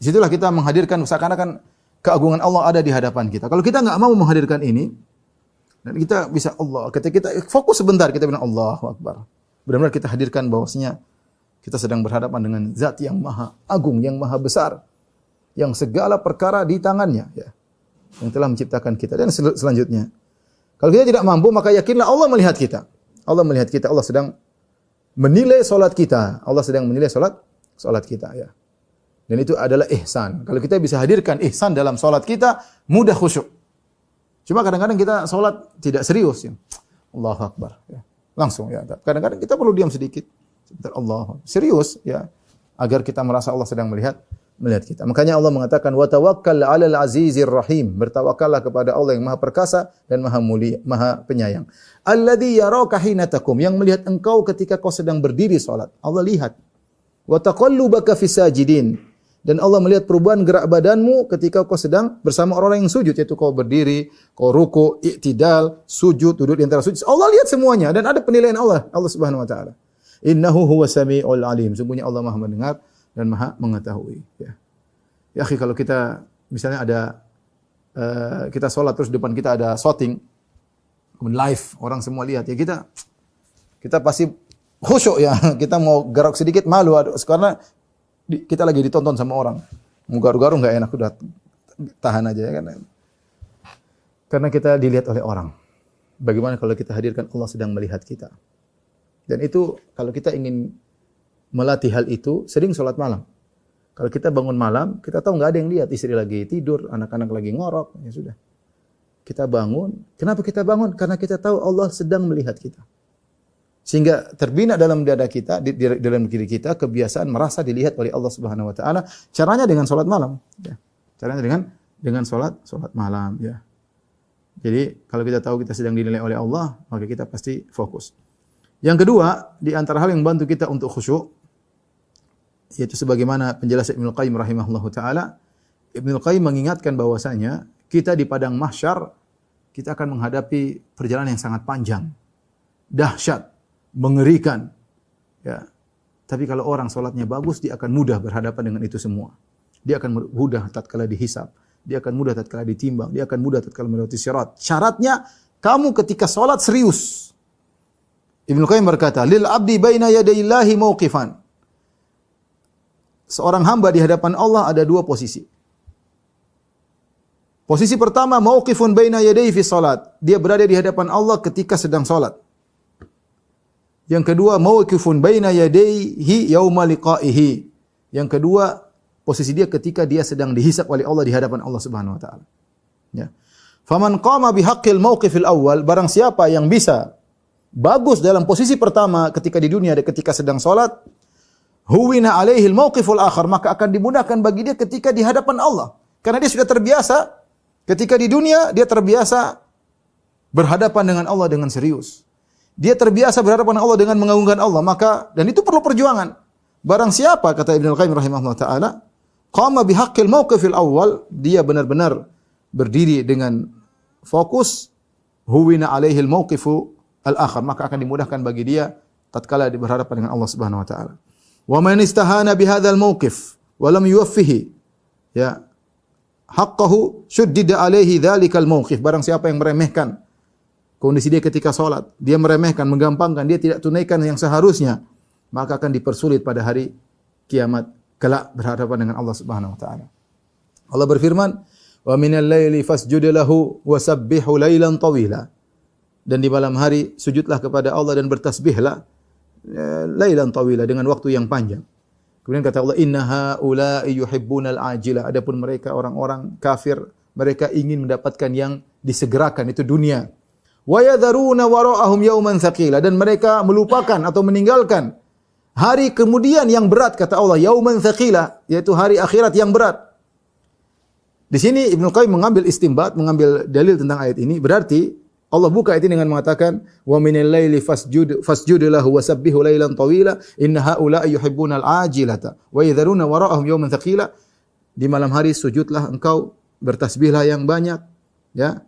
[SPEAKER 1] Disitulah kita menghadirkan seakan-akan keagungan Allah ada di hadapan kita. Kalau kita enggak mau menghadirkan ini, dan kita bisa Allah, ketika kita fokus sebentar, kita bilang Allahu Akbar. Benar-benar kita hadirkan bahwasanya kita sedang berhadapan dengan zat yang maha agung, yang maha besar, yang segala perkara di tangannya, ya, yang telah menciptakan kita. Dan selanjutnya, kalau kita tidak mampu, maka yakinlah Allah melihat kita. Allah melihat kita, Allah sedang menilai salat kita. Allah sedang menilai salat kita, ya. Dan itu adalah ihsan. Kalau kita bisa hadirkan ihsan dalam salat kita, mudah khusyuk. Cuma kadang-kadang kita salat tidak serius, ya. Allahu Akbar, ya. Langsung, ya. Kadang-kadang kita perlu diam sedikit. Sebentar, Allah serius, ya, agar kita merasa Allah sedang melihat kita. Makanya Allah mengatakan wa tawakkal 'alal azizir rahim. Bertawakallah kepada Allah yang Maha Perkasa dan Maha Mulia, Maha Penyayang. Alladzi yaraka hina taqum, yang melihat engkau ketika kau sedang berdiri salat. Allah lihat. Wa taqallubaka fis sajidin, dan Allah melihat perubahan gerak badanmu ketika kau sedang bersama orang-orang yang sujud, yaitu kau berdiri, kau ruku, i'tidal, sujud, duduk di antara sujud. Allah lihat semuanya dan ada penilaian Allah Subhanahu wa taala. Innahu huwas samiul alim. Sungguhnya Allah Maha mendengar dan Maha mengetahui, ya. Ya, akhi, kalau kita misalnya ada kita salat terus depan kita ada shooting live, orang semua lihat, ya kita pasti khusyuk, ya. Kita mau gerak sedikit malu karena kita lagi ditonton sama orang. Mau garu-garu enggak enak, udah tahan aja, ya kan. Karena kita dilihat oleh orang. Bagaimana kalau kita hadirkan Allah sedang melihat kita? Dan itu kalau kita ingin melatih hal itu, sering salat malam. Kalau kita bangun malam, kita tahu enggak ada yang lihat, istri lagi tidur, anak-anak lagi ngorok, ya sudah. Kita bangun. Kenapa kita bangun? Karena kita tahu Allah sedang melihat kita. Sehingga terbina dalam dada kita, dalam diri kita kebiasaan merasa dilihat oleh Allah Subhanahu wa taala. Caranya dengan salat malam, ya. Caranya dengan salat malam, ya. Jadi kalau kita tahu kita sedang dinilai oleh Allah, maka kita pasti fokus. Yang kedua, di antara hal yang membantu kita untuk khusyuk, yaitu sebagaimana penjelasan Ibnu Qayyim rahimahullahu taala, Ibnu Qayyim mengingatkan bahwasanya kita di padang mahsyar kita akan menghadapi perjalanan yang sangat panjang, dahsyat, mengerikan, ya. Tapi kalau orang salatnya bagus, dia akan mudah berhadapan dengan itu semua. Dia akan mudah tatkala dihisab, dia akan mudah tatkala ditimbang, dia akan mudah tatkala melewati sirat. Syaratnya kamu ketika salat serius. Ibnu Qayyim berkata, lil abdi baina yadayillahi mauqifan. Seorang hamba di hadapan Allah ada dua posisi. Posisi pertama, mauqifun baina yadayhi fi salat. Dia berada di hadapan Allah ketika sedang salat. Yang kedua, mauqifun baina yadayhi yauma liqa'ihi. Yang kedua, posisi dia ketika dia sedang dihisab oleh Allah di hadapan Allah Subhanahu wa taala. Ya. Faman qama bihaqqil mauqifil awwal, barang siapa yang bisa bagus dalam posisi pertama ketika di dunia dan ketika sedang salat, huwina alaihi al-mauqiful akhar, maka akan dimudahkan bagi dia ketika di hadapan Allah. Karena dia sudah terbiasa ketika di dunia, dia terbiasa berhadapan dengan Allah dengan serius. Dia terbiasa berhadapan dengan Allah dengan mengagungkan Allah, maka dan itu perlu perjuangan. Barang siapa, kata Ibnu Qayyim rahimahullah taala, qama bihaqqil mauqifil awwal, dia benar-benar berdiri dengan fokus, huwina alaihi al-mauqifu al-akhar, maka akan dimudahkan bagi dia tatkala berhadapan dengan Allah Subhanahu wa taala. Wa man istahana bihadzal mauqif wa lam yuwaffihi, ya, haqqahu shuddida alaihi dzalikal mauqif. Barang siapa yang meremehkan kondisi dia ketika salat, dia meremehkan, menggampangkan, dia tidak tunaikan yang seharusnya, maka akan dipersulit pada hari kiamat kelak berhadapan dengan Allah Subhanahu wa taala. Allah berfirman, "Wa minal laili fasjud lahu wa sabbihu lailan tawila." Dan di malam hari sujudlah kepada Allah dan bertasbihlah lailan tawila, dengan waktu yang panjang. Kemudian kata Allah, inna haula'i yuhibbunal ajila. Adapun mereka orang-orang kafir, mereka ingin mendapatkan yang disegerakan, itu dunia. Wa yadharuna wara'ahum yawman tsaqila, dan mereka melupakan atau meninggalkan hari kemudian yang berat, kata Allah, yauman tsaqila, yaitu hari akhirat yang berat. Di sini Ibnu Qayyim mengambil istinbat, mengambil dalil tentang ayat ini. Berarti Allah buka ayat ini dengan mengatakan, wa minal laili fasjud lahu wasabbihu lailan tawila inna haula'i yuhibbunal ajilata wa yadharuna wara'ahum yauman tsaqila. Di malam hari sujudlah engkau, bertasbihlah yang banyak, ya.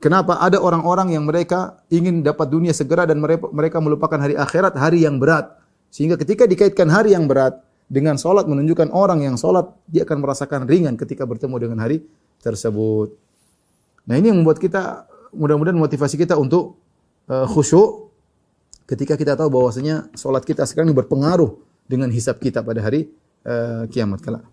[SPEAKER 1] Kenapa? Ada orang-orang yang mereka ingin dapat dunia segera dan mereka melupakan hari akhirat, hari yang berat. Sehingga ketika dikaitkan hari yang berat dengan salat, menunjukkan orang yang salat dia akan merasakan ringan ketika bertemu dengan hari tersebut. Nah, ini yang membuat kita, mudah-mudahan motivasi kita untuk khusyuk ketika kita tahu bahwasanya salat kita sekarang ini berpengaruh dengan hisab kita pada hari kiamat kelak.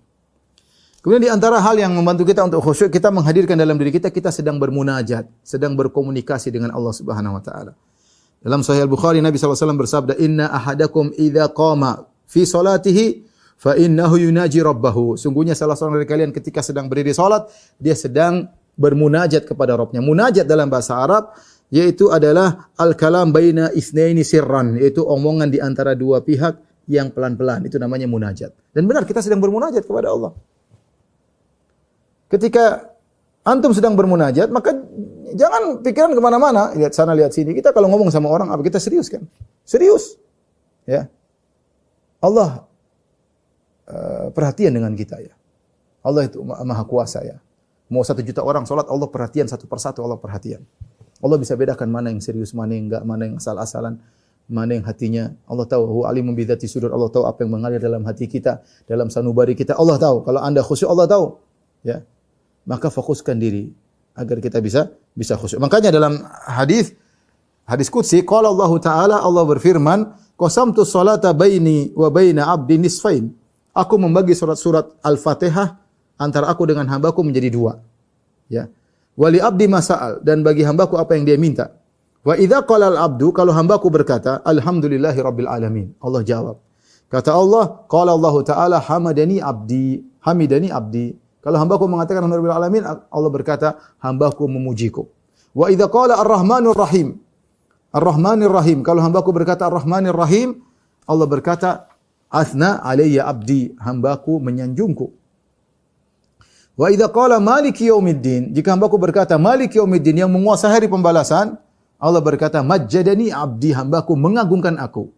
[SPEAKER 1] Kemudian di antara hal yang membantu kita untuk khusyuk, kita menghadirkan dalam diri kita, kita sedang bermunajat, sedang berkomunikasi dengan Allah Subhanahu wa taala. Dalam Sahih Al-Bukhari, Nabi SAW bersabda, "Inna ahadakum idza qama fi salatihi fa innahu yunaji rabbahu." Sungguhnya salah seorang dari kalian ketika sedang berdiri salat, dia sedang bermunajat kepada Rabbnya. Munajat dalam bahasa Arab yaitu adalah al-kalam baina itsnaini sirran, yaitu omongan di antara dua pihak yang pelan-pelan. Itu namanya munajat. Dan benar, kita sedang bermunajat kepada Allah. Ketika antum sedang bermunajat, maka jangan pikiran kemana-mana, lihat sana, lihat sini. Kita kalau ngomong sama orang, apa kita serius kan? Serius. Ya. Allah perhatian dengan kita ya. Allah itu maha kuasa ya. Mau 1 juta orang sholat, Allah perhatian satu persatu, Allah perhatian. Allah bisa bedakan mana yang serius, mana yang enggak, mana yang asal-asalan, mana yang hatinya. Allah tahu, huwa alimun bidzati sudur. Allah tahu apa yang mengalir dalam hati kita, dalam sanubari kita. Allah tahu. Kalau Anda khusyuk, Allah tahu. Ya. Maka fokuskan diri agar kita bisa khusyuk. Makanya dalam hadis qudsi, qala Allah Ta'ala, Allah berfirman, qasamtu sholata baini wa baina 'abdi nisfain. Aku membagi surat Al-Fatihah antara aku dengan hambaku menjadi 2. Ya. Wali abdi masa'al, dan bagi hambaku apa yang dia minta. Wa idza qala al-'abdu, kalau hambaku berkata, alhamdulillahi rabbil alamin, Allah jawab. Kata Allah, qala Allah Ta'ala, hamidani abdi. Kalau hambaku mengatakan alhamdulillah alamin, Allah berkata, hambaku memujiku. Wa idza qala ar-rahmanur rahim. Ar-rahmanir rahim. Kalau hambaku berkata ar-rahmanir rahim, Allah berkata, athna alayya abdi, hambaku menyanjungku. Wa idza qala maliki yaumiddin. Jika hambaku berkata maliki yaumiddin, yang menguasai hari pembalasan, Allah berkata, majjadani abdi, hambaku mengagungkan aku.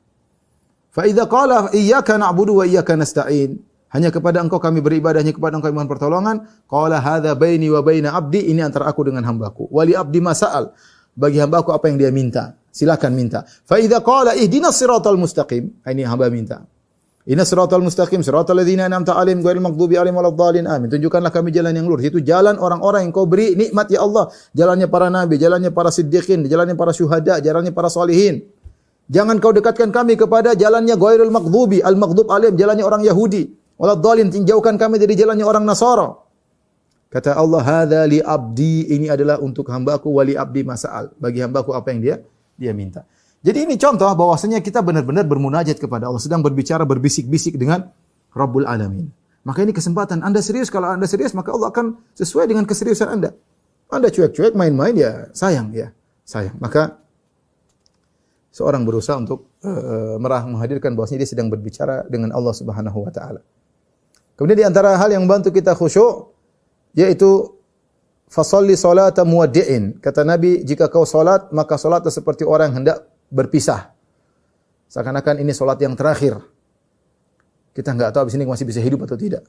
[SPEAKER 1] Fa idza qala iyyaka na'budu wa iyyaka nasta'in. Hanya kepada engkau kami beribadah, hanya kepada engkau kami mohon pertolongan. Qala hadza baini wa baina abdi, ini antara aku dengan hambaku. Wali abdi masa'al, bagi hambaku apa yang dia minta, silakan minta. Fa idza qala ihdinas siratal mustaqim, ini hamba minta. Ihdinas siratal mustaqim, siratal ladzina an'amta 'alaihim ghairil maghdubi 'alaihim waladdallin. Amin. Tunjukkanlah kami jalan yang lurus. Itu jalan orang-orang yang kau beri nikmat ya Allah. Jalannya para nabi, jalannya para siddiqin, jalannya para syuhada, jalannya para salihin. Jangan kau dekatkan kami kepada jalannya ghairil maghdubi, al-maghdub 'alaihim, jalannya orang Yahudi. Waladdallin, jauhkan kami dari jalannya orang Nasara. Kata Allah, hadza li abdi, ini adalah untuk hambaku, wali abdi masa'al, bagi hambaku apa yang dia minta. Jadi ini contoh bahwasanya kita benar-benar bermunajat kepada Allah, sedang berbicara, berbisik-bisik dengan Rabbul Alamin. Maka ini kesempatan. Anda serius, kalau Anda serius maka Allah akan sesuai dengan keseriusan Anda. Anda cuek-cuek, main-main, ya sayang. Maka seorang berusaha untuk menghadirkan bahwasanya dia sedang berbicara dengan Allah Subhanahu wa taala. Kemudian di antara hal yang membantu kita khusyuk yaitu fasalli salata muwaddi'in. Kata Nabi, jika kau salat maka salatlah seperti orang yang hendak berpisah. Seakan-akan ini salat yang terakhir. Kita enggak tahu habis ini masih bisa hidup atau tidak.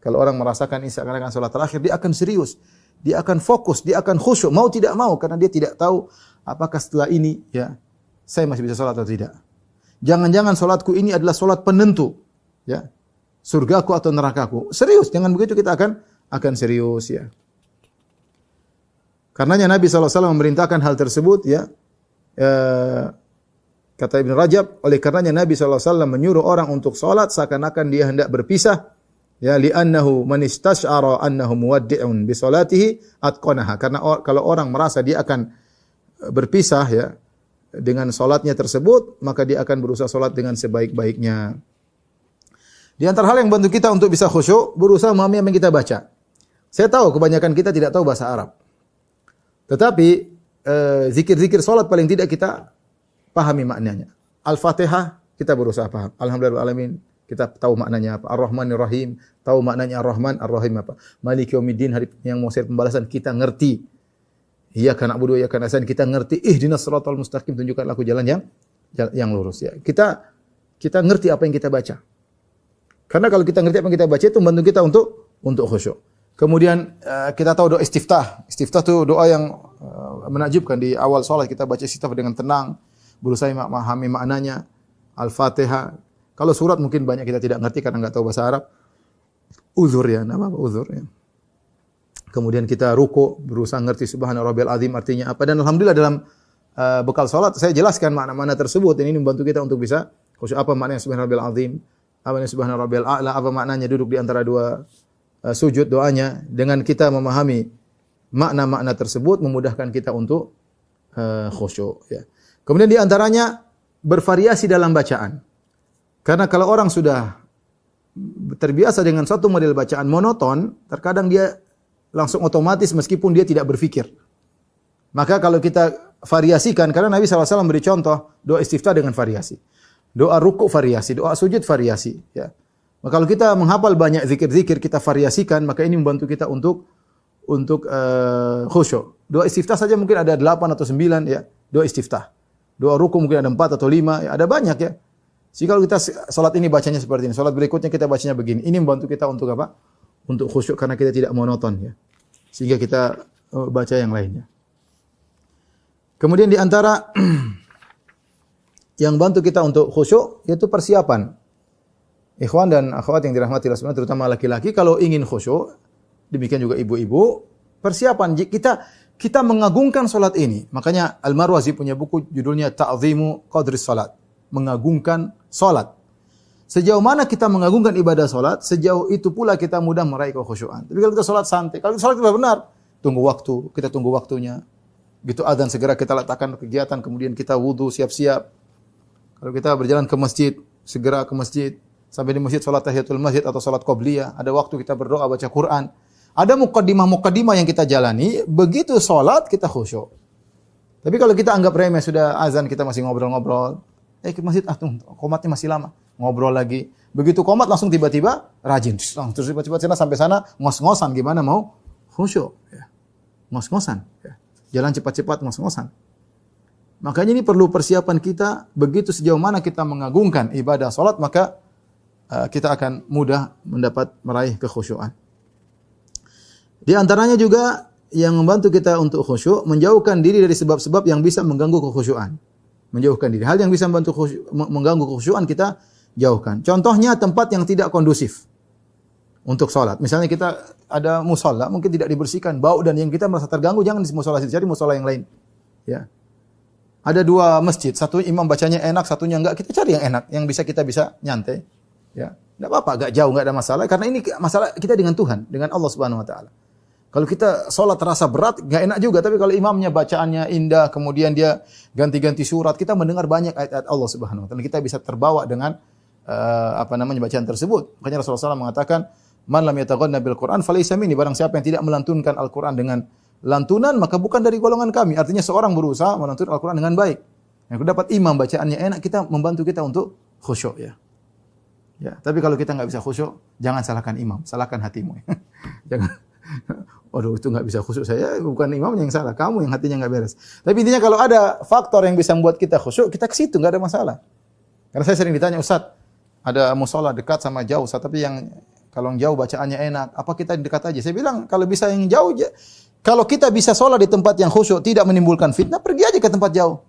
[SPEAKER 1] Kalau orang merasakan ini seakan-akan salat terakhir, dia akan serius, dia akan fokus, dia akan khusyuk, mau tidak mau, karena dia tidak tahu apakah setelah ini ya saya masih bisa salat atau tidak. Jangan-jangan salatku ini adalah salat penentu, ya. Surgaku atau nerakaku. Serius, dengan begitu kita akan serius ya. Karenanya Nabi SAW memerintahkan hal tersebut ya. Kata Ibn Rajab, oleh karenanya Nabi SAW menyuruh orang untuk salat seakan-akan dia hendak berpisah. Ya, li'annahu man istash'ara annahu muwaddi'un bi salatihi atqanaha. Karena kalau orang merasa dia akan berpisah ya dengan salatnya tersebut, maka dia akan berusaha salat dengan sebaik-baiknya. Di antara hal yang bantu kita untuk bisa khusyuk, berusaha memahami apa yang kita baca. Saya tahu kebanyakan kita tidak tahu bahasa Arab. Tetapi zikir-zikir salat paling tidak kita pahami maknanya. Al-Fatihah kita berusaha paham. Alhamdulillahirabbil alamin kita tahu maknanya apa. Ar-Rahmanir Rahim, tahu maknanya Ar-Rahman, Ar-Rahim apa. Maliki Yaumiddin, hari yang mau share pembalasan, kita ngerti. Iyyaka na'budu wa iyyaka nasta'in, kita ngerti. Ihdinas shiratal mustaqim, tunjukkanlah aku jalan yang lurus ya. Kita ngerti apa yang kita baca. Karena kalau kita ngerti apa yang kita baca itu membantu kita untuk khusyuk. Kemudian kita tahu doa istiftah. Istiftah itu doa yang menakjubkan di awal salat, kita baca istiftah dengan tenang, berusaha memahami maknanya. Al-Fatihah. Kalau surat mungkin banyak kita tidak ngerti karena enggak tahu bahasa Arab. Uzur ya, nama apa uzur ya. Kemudian kita ruku, berusaha ngerti subhana rabbiyal azim artinya apa, dan alhamdulillah dalam bekal salat saya jelaskan makna-makna tersebut. Ini membantu kita untuk bisa khusyuk. Apa maknanya subhana rabbiyal azim? Apa maknanya subhana rabbiyal a'la? Apa maknanya duduk di antara dua sujud doanya? Dengan kita memahami makna-makna tersebut memudahkan kita untuk khusyuk ya. Kemudian di antaranya bervariasi dalam bacaan. Karena kalau orang sudah terbiasa dengan satu model bacaan monoton, terkadang dia langsung otomatis meskipun dia tidak berpikir. Maka kalau kita variasikan, karena Nabi SAW beri contoh doa istiftah dengan variasi. Doa ruku variasi, doa sujud variasi. Ya. Maka kalau kita menghafal banyak zikir-zikir, kita variasikan, maka ini membantu kita untuk khusyuk. Doa istiftah saja mungkin ada 8 atau 9 ya, doa istiftah. Doa ruku mungkin ada 4 atau 5, ya, ada banyak ya. Jadi kalau kita salat ini bacanya seperti ini, salat berikutnya kita bacanya begini. Ini membantu kita untuk apa? Untuk khusyuk karena kita tidak monoton ya. Sehingga kita baca yang lainnya. Kemudian di antara yang bantu kita untuk khusyuk yaitu persiapan. Ikhwan dan akhwat yang dirahmati Allah Subhanahu, terutama laki-laki, kalau ingin khusyuk, demikian juga ibu-ibu, persiapan kita mengagungkan salat ini. Makanya Al-Marwazi punya buku judulnya Ta'zimu Qadris Salat, mengagungkan salat. Sejauh mana kita mengagungkan ibadah salat, sejauh itu pula kita mudah meraih kekhusyuan. Tapi kalau kita salat santai, kalau salat kita benar, tunggu waktu, kita tunggu waktunya. Gitu azan segera kita letakkan kegiatan, kemudian kita wudu, siap-siap. Kalau kita berjalan ke masjid, segera ke masjid. Sampai di masjid salat tahiyatul masjid atau salat qabliyah, ada waktu kita berdoa, baca Quran. Ada muqaddimah-muqaddimah yang kita jalani, begitu salat kita khusyuk. Tapi kalau kita anggap remeh, sudah azan kita masih ngobrol-ngobrol. Ke masjid, qomatnya masih lama. Ngobrol lagi. Begitu qomat langsung tiba-tiba rajin. Terus tiba-tiba sampai sana ngos-ngosan, gimana mau khusyuk ya. Ngos-ngosan ya. Jalan cepat-cepat ngos-ngosan. Makanya ini perlu persiapan kita, begitu sejauh mana kita mengagungkan ibadah salat, maka kita akan mudah meraih kekhusyuan. Di antaranya juga yang membantu kita untuk khusyuk, menjauhkan diri dari sebab-sebab yang bisa mengganggu kekhusyuan. Menjauhkan diri. Hal yang bisa mengganggu kekhusyuan kita jauhkan. Contohnya tempat yang tidak kondusif untuk salat. Misalnya kita ada musalla, mungkin tidak dibersihkan, bau, dan yang kita merasa terganggu, jangan di musalla situ, cari musalla yang lain. Ya. Ada dua masjid, satu imam bacanya enak, satunya enggak, kita cari yang enak, yang kita bisa nyantai. Ya. Enggak apa-apa, enggak jauh, enggak ada masalah, karena ini masalah kita dengan Tuhan, dengan Allah Subhanahu wa taala. Kalau kita salat terasa berat, enggak enak juga, tapi kalau imamnya bacaannya indah, kemudian dia ganti-ganti surat, kita mendengar banyak ayat-ayat Allah Subhanahu wa taala, kita bisa terbawa dengan bacaan tersebut. Makanya Rasulullah SAW mengatakan, "Man lam yataghanna bil Qur'an falaysa minni." Barang siapa yang tidak melantunkan Al-Qur'an dengan lantunan, maka bukan dari golongan kami. Artinya seorang berusaha melantunkan Al-Qur'an dengan baik. Yang dapat imam bacaannya enak, kita membantu kita untuk khusyuk ya. Ya, tapi kalau kita enggak bisa khusyuk, jangan salahkan imam, salahkan hatimu. Jangan, waduh itu enggak bisa khusyuk, saya bukan imamnya yang salah, kamu yang hatinya enggak beres. Tapi intinya kalau ada faktor yang bisa membuat kita khusyuk, kita ke situ, enggak ada masalah. Karena saya sering ditanya, "Ustaz, ada mushola dekat sama jauh, Ustaz, tapi yang kalau yang jauh bacaannya enak, apa kita dekat aja?" Saya bilang, kalau bisa yang jauh, kalau kita bisa sholat di tempat yang khusyuk, tidak menimbulkan fitnah, pergi aja ke tempat jauh.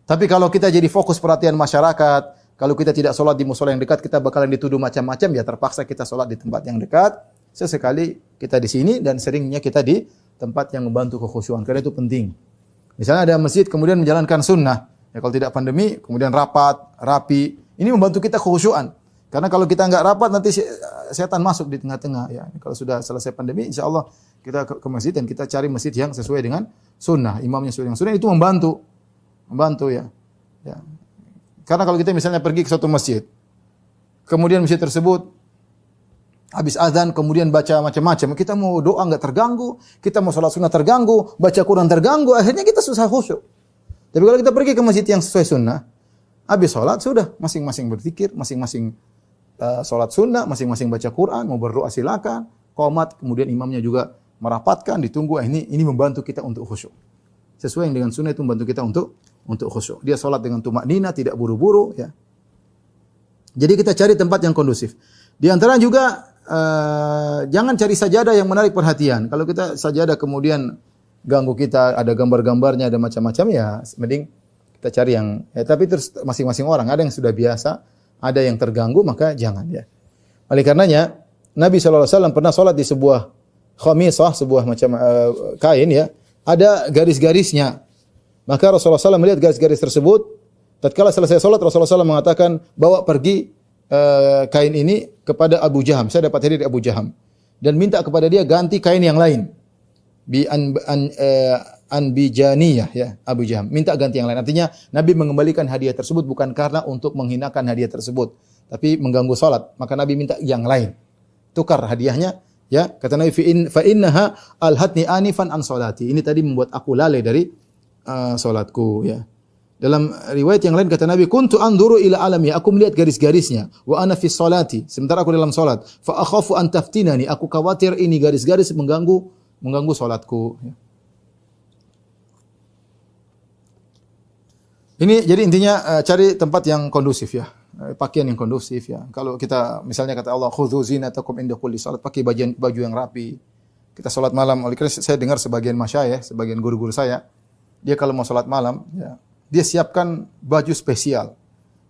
[SPEAKER 1] Tapi kalau kita jadi fokus perhatian masyarakat, kalau kita tidak sholat di mushola yang dekat, kita bakalan dituduh macam-macam, ya terpaksa kita sholat di tempat yang dekat. Sesekali kita di sini, dan seringnya kita di tempat yang membantu kekhusyuan, karena itu penting. Misalnya ada masjid, kemudian menjalankan sunnah. Ya kalau tidak pandemi, kemudian rapat, rapi. Ini membantu kita kekhusyuan. Karena kalau kita enggak rapat, nanti setan masuk di tengah-tengah. Ya, kalau sudah selesai pandemi, insya Allah kita ke masjid dan kita cari masjid yang sesuai dengan sunnah. Imamnya sesuai dengan sunnah, itu membantu ya. Ya. Karena kalau kita misalnya pergi ke suatu masjid, kemudian masjid tersebut Habis azan kemudian baca macam-macam. Kita mau doa enggak terganggu, kita mau salat sunnah terganggu, baca Quran terganggu, akhirnya kita susah khusyuk. Tapi kalau kita pergi ke masjid yang sesuai sunnah, habis salat sudah masing-masing berzikir, masing-masing salat sunnah, masing-masing baca Quran, mau berdoa silakan, qomat, kemudian imamnya juga merapatkan, ditunggu. Ini membantu kita untuk khusyuk. Sesuai dengan sunnah itu membantu kita untuk khusyuk. Dia salat dengan tumaknina, tidak buru-buru, ya. Jadi kita cari tempat yang kondusif. Di antara juga jangan cari sajadah yang menarik perhatian. Kalau kita sajadah kemudian ganggu kita, ada gambar-gambarnya, ada macam-macam, ya mending kita cari yang tapi terus masing-masing orang, ada yang sudah biasa, ada yang terganggu, maka jangan, ya. Oleh karenanya Nabi SAW pernah salat di sebuah khamisah, sebuah macam kain, ya, ada garis-garisnya. Maka Rasulullah SAW melihat garis-garis tersebut. Tatkala selesai salat, Rasulullah SAW mengatakan, bawa pergi kain ini kepada Abu Jaham. Saya dapat hadiah dari Abu Jaham. Dan minta kepada dia ganti kain yang lain. Anbijaniyah, ya, Abu Jaham. Minta ganti yang lain. Artinya Nabi mengembalikan hadiah tersebut bukan karena untuk menghinakan hadiah tersebut, tapi mengganggu salat. Maka Nabi minta yang lain. Tukar hadiahnya, ya. Kata Nabi, fa innaha alhatni anifan an salati. Ini tadi membuat aku lalai dari salatku, ya. Dalam riwayat yang lain kata Nabi, kuntu anzuru ila alami, aku melihat garis-garisnya, wa ana fi salati, sementara aku dalam salat, fa akhafu an taftinani, aku khawatir ini garis-garis mengganggu salatku. Ini jadi intinya cari tempat yang kondusif, ya. Pakaian yang kondusif, ya. Kalau kita misalnya kata Allah, khudzu zinatakum inda kulli salat, pakai baju yang rapi. Kita salat malam, oleh karena saya dengar sebagian masyayikh, sebagian guru-guru saya, dia kalau mau salat malam, ya, dia siapkan baju spesial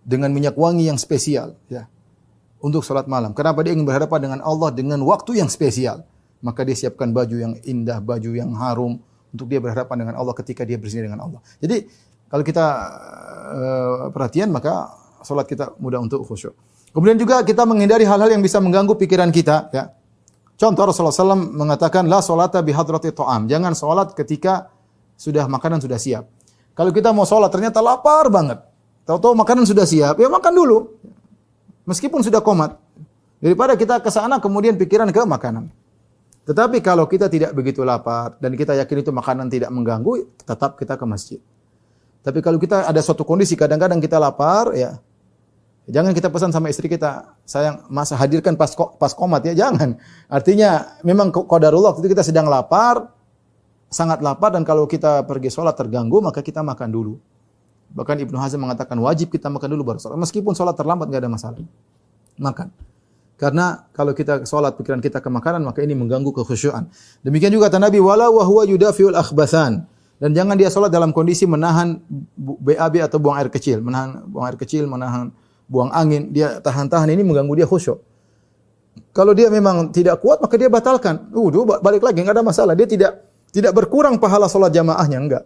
[SPEAKER 1] dengan minyak wangi yang spesial, ya, untuk salat malam. Kenapa? Dia ingin berhadapan dengan Allah dengan waktu yang spesial. Maka dia siapkan baju yang indah, baju yang harum untuk dia berhadapan dengan Allah ketika dia bersini dengan Allah. Jadi kalau kita perhatian, maka salat kita mudah untuk khusyuk. Kemudian juga kita menghindari hal-hal yang bisa mengganggu pikiran kita, ya. Contoh, Rasulullah SAW mengatakan, la salata bihadrati ta'am. Jangan salat ketika sudah makanan sudah siap. Kalau kita mau sholat ternyata lapar banget, tahu-tahu makanan sudah siap, ya makan dulu, meskipun sudah qomat, daripada kita ke sana kemudian pikiran ke makanan. Tetapi kalau kita tidak begitu lapar dan kita yakin itu makanan tidak mengganggu, tetap kita ke masjid. Tapi kalau kita ada suatu kondisi, kadang-kadang kita lapar, ya, jangan kita pesan sama istri kita, sayang, masa hadirkan pas qomat, ya, jangan. Artinya memang qadarullah, itu kita sedang lapar, sangat lapar, dan kalau kita pergi sholat terganggu, maka kita makan dulu. Bahkan Ibnu Hazm mengatakan wajib kita makan dulu baru sholat. Meskipun sholat terlambat enggak ada masalah. Makan. Karena kalau kita sholat pikiran kita ke makanan, maka ini mengganggu kekhusyuan. Demikian juga kata Nabi, wala wa huwa yudafiul akhbathan. Dan jangan dia sholat dalam kondisi menahan BAB atau buang air kecil, menahan buang air kecil, menahan buang angin, dia tahan-tahan, ini mengganggu dia khusyuk. Kalau dia memang tidak kuat, maka dia batalkan. Balik lagi, enggak ada masalah. Dia tidak berkurang pahala sholat jamaahnya, enggak.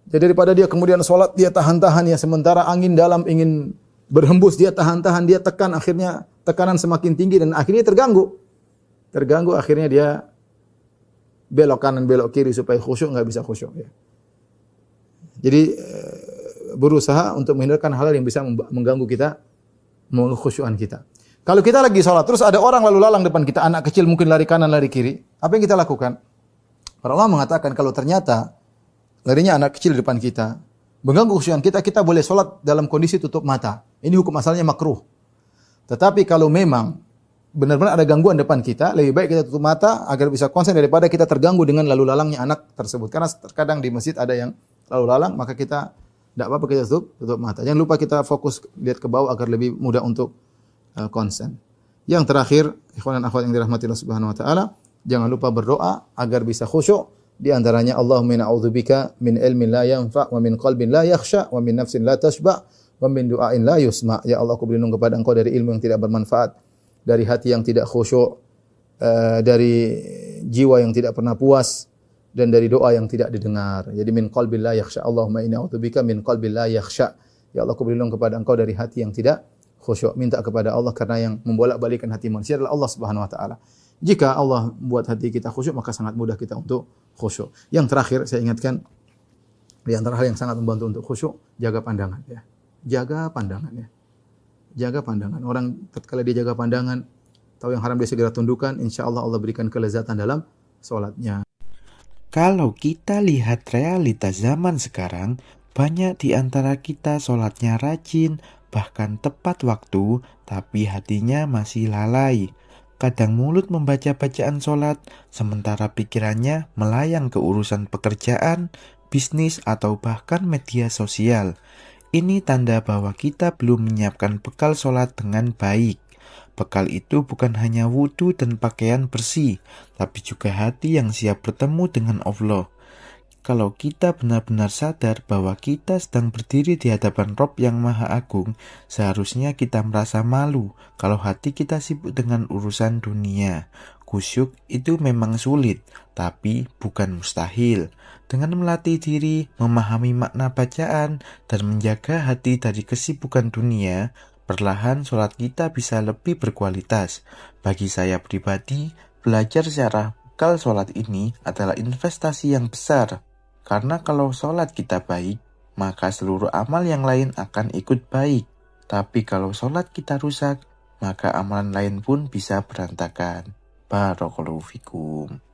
[SPEAKER 1] Jadi daripada dia kemudian sholat, dia tahan-tahan, ya, sementara angin dalam ingin berhembus, dia tahan-tahan, dia tekan, akhirnya tekanan semakin tinggi, dan akhirnya terganggu. Terganggu, akhirnya dia belok kanan, belok kiri, supaya khusyuk, enggak bisa khusyuk, ya. Jadi berusaha untuk menghindarkan hal yang bisa mengganggu kita, mengganggu khusyuan kita. Kalau kita lagi sholat, terus ada orang lalu lalang depan kita, anak kecil mungkin lari kanan, lari kiri, apa yang kita lakukan? Para ulama mengatakan kalau ternyata larinya anak kecil di depan kita, mengganggu khusyuan kita, kita boleh sholat dalam kondisi tutup mata. Ini hukum asalnya makruh. Tetapi kalau memang benar-benar ada gangguan depan kita, lebih baik kita tutup mata agar bisa konsen daripada kita terganggu dengan lalu lalangnya anak tersebut. Karena terkadang di masjid ada yang lalu lalang, maka kita tidak apa-apa kita tutup mata. Jangan lupa kita fokus lihat ke bawah agar lebih mudah untuk konsen. Yang terakhir, ikhwan dan akhwat yang dirahmati Allah Subhanahu wa taala, jangan lupa berdoa agar bisa khusyuk. Di antaranya, Allahumma inna a'udzubika min ilmin la yanfa' wa min qalbin la yakhsha wa min nafsin la tashba' wa min du'ain la yusma'. Ya Allah, aku berlindung kepada Engkau dari ilmu yang tidak bermanfaat, dari hati yang tidak khusyuk, dari jiwa yang tidak pernah puas, dan dari doa yang tidak didengar. Jadi min qalbin la yakhsha. Allahumma inna a'udzubika min qalbin la yakhsha. Ya Allah, aku berlindung kepada Engkau dari hati yang tidak khusyuk. Minta kepada Allah, karena yang membolak-balikkan hati manusia adalah Allah Subhanahu wa taala. Jika Allah buat hati kita khusyuk, maka sangat mudah kita untuk khusyuk. Yang terakhir saya ingatkan, di antara hal yang sangat membantu untuk khusyuk, jaga pandangan, ya. Jaga pandangan, ya. Jaga pandangan. Orang ketika dia jaga pandangan, tahu yang haram dia segera tundukkan, insya Allah Allah berikan kelezatan dalam sholatnya.
[SPEAKER 2] Kalau kita lihat realitas zaman sekarang, banyak di antara kita sholatnya rajin, bahkan tepat waktu, tapi hatinya masih lalai. Kadang mulut membaca bacaan sholat, sementara pikirannya melayang ke urusan pekerjaan, bisnis, atau bahkan media sosial. Ini tanda bahwa kita belum menyiapkan bekal sholat dengan baik. Bekal itu bukan hanya wudhu dan pakaian bersih, tapi juga hati yang siap bertemu dengan Allah. Kalau kita benar-benar sadar bahwa kita sedang berdiri di hadapan Rob yang Maha Agung, seharusnya kita merasa malu kalau hati kita sibuk dengan urusan dunia. Khusyuk itu memang sulit, tapi bukan mustahil. Dengan melatih diri, memahami makna bacaan, dan menjaga hati dari kesibukan dunia, perlahan sholat kita bisa lebih berkualitas. Bagi saya pribadi, belajar secara bekal sholat ini adalah investasi yang besar. Karena kalau sholat kita baik, maka seluruh amal yang lain akan ikut baik. Tapi kalau sholat kita rusak, maka amalan lain pun bisa berantakan. Barakallahu fikum.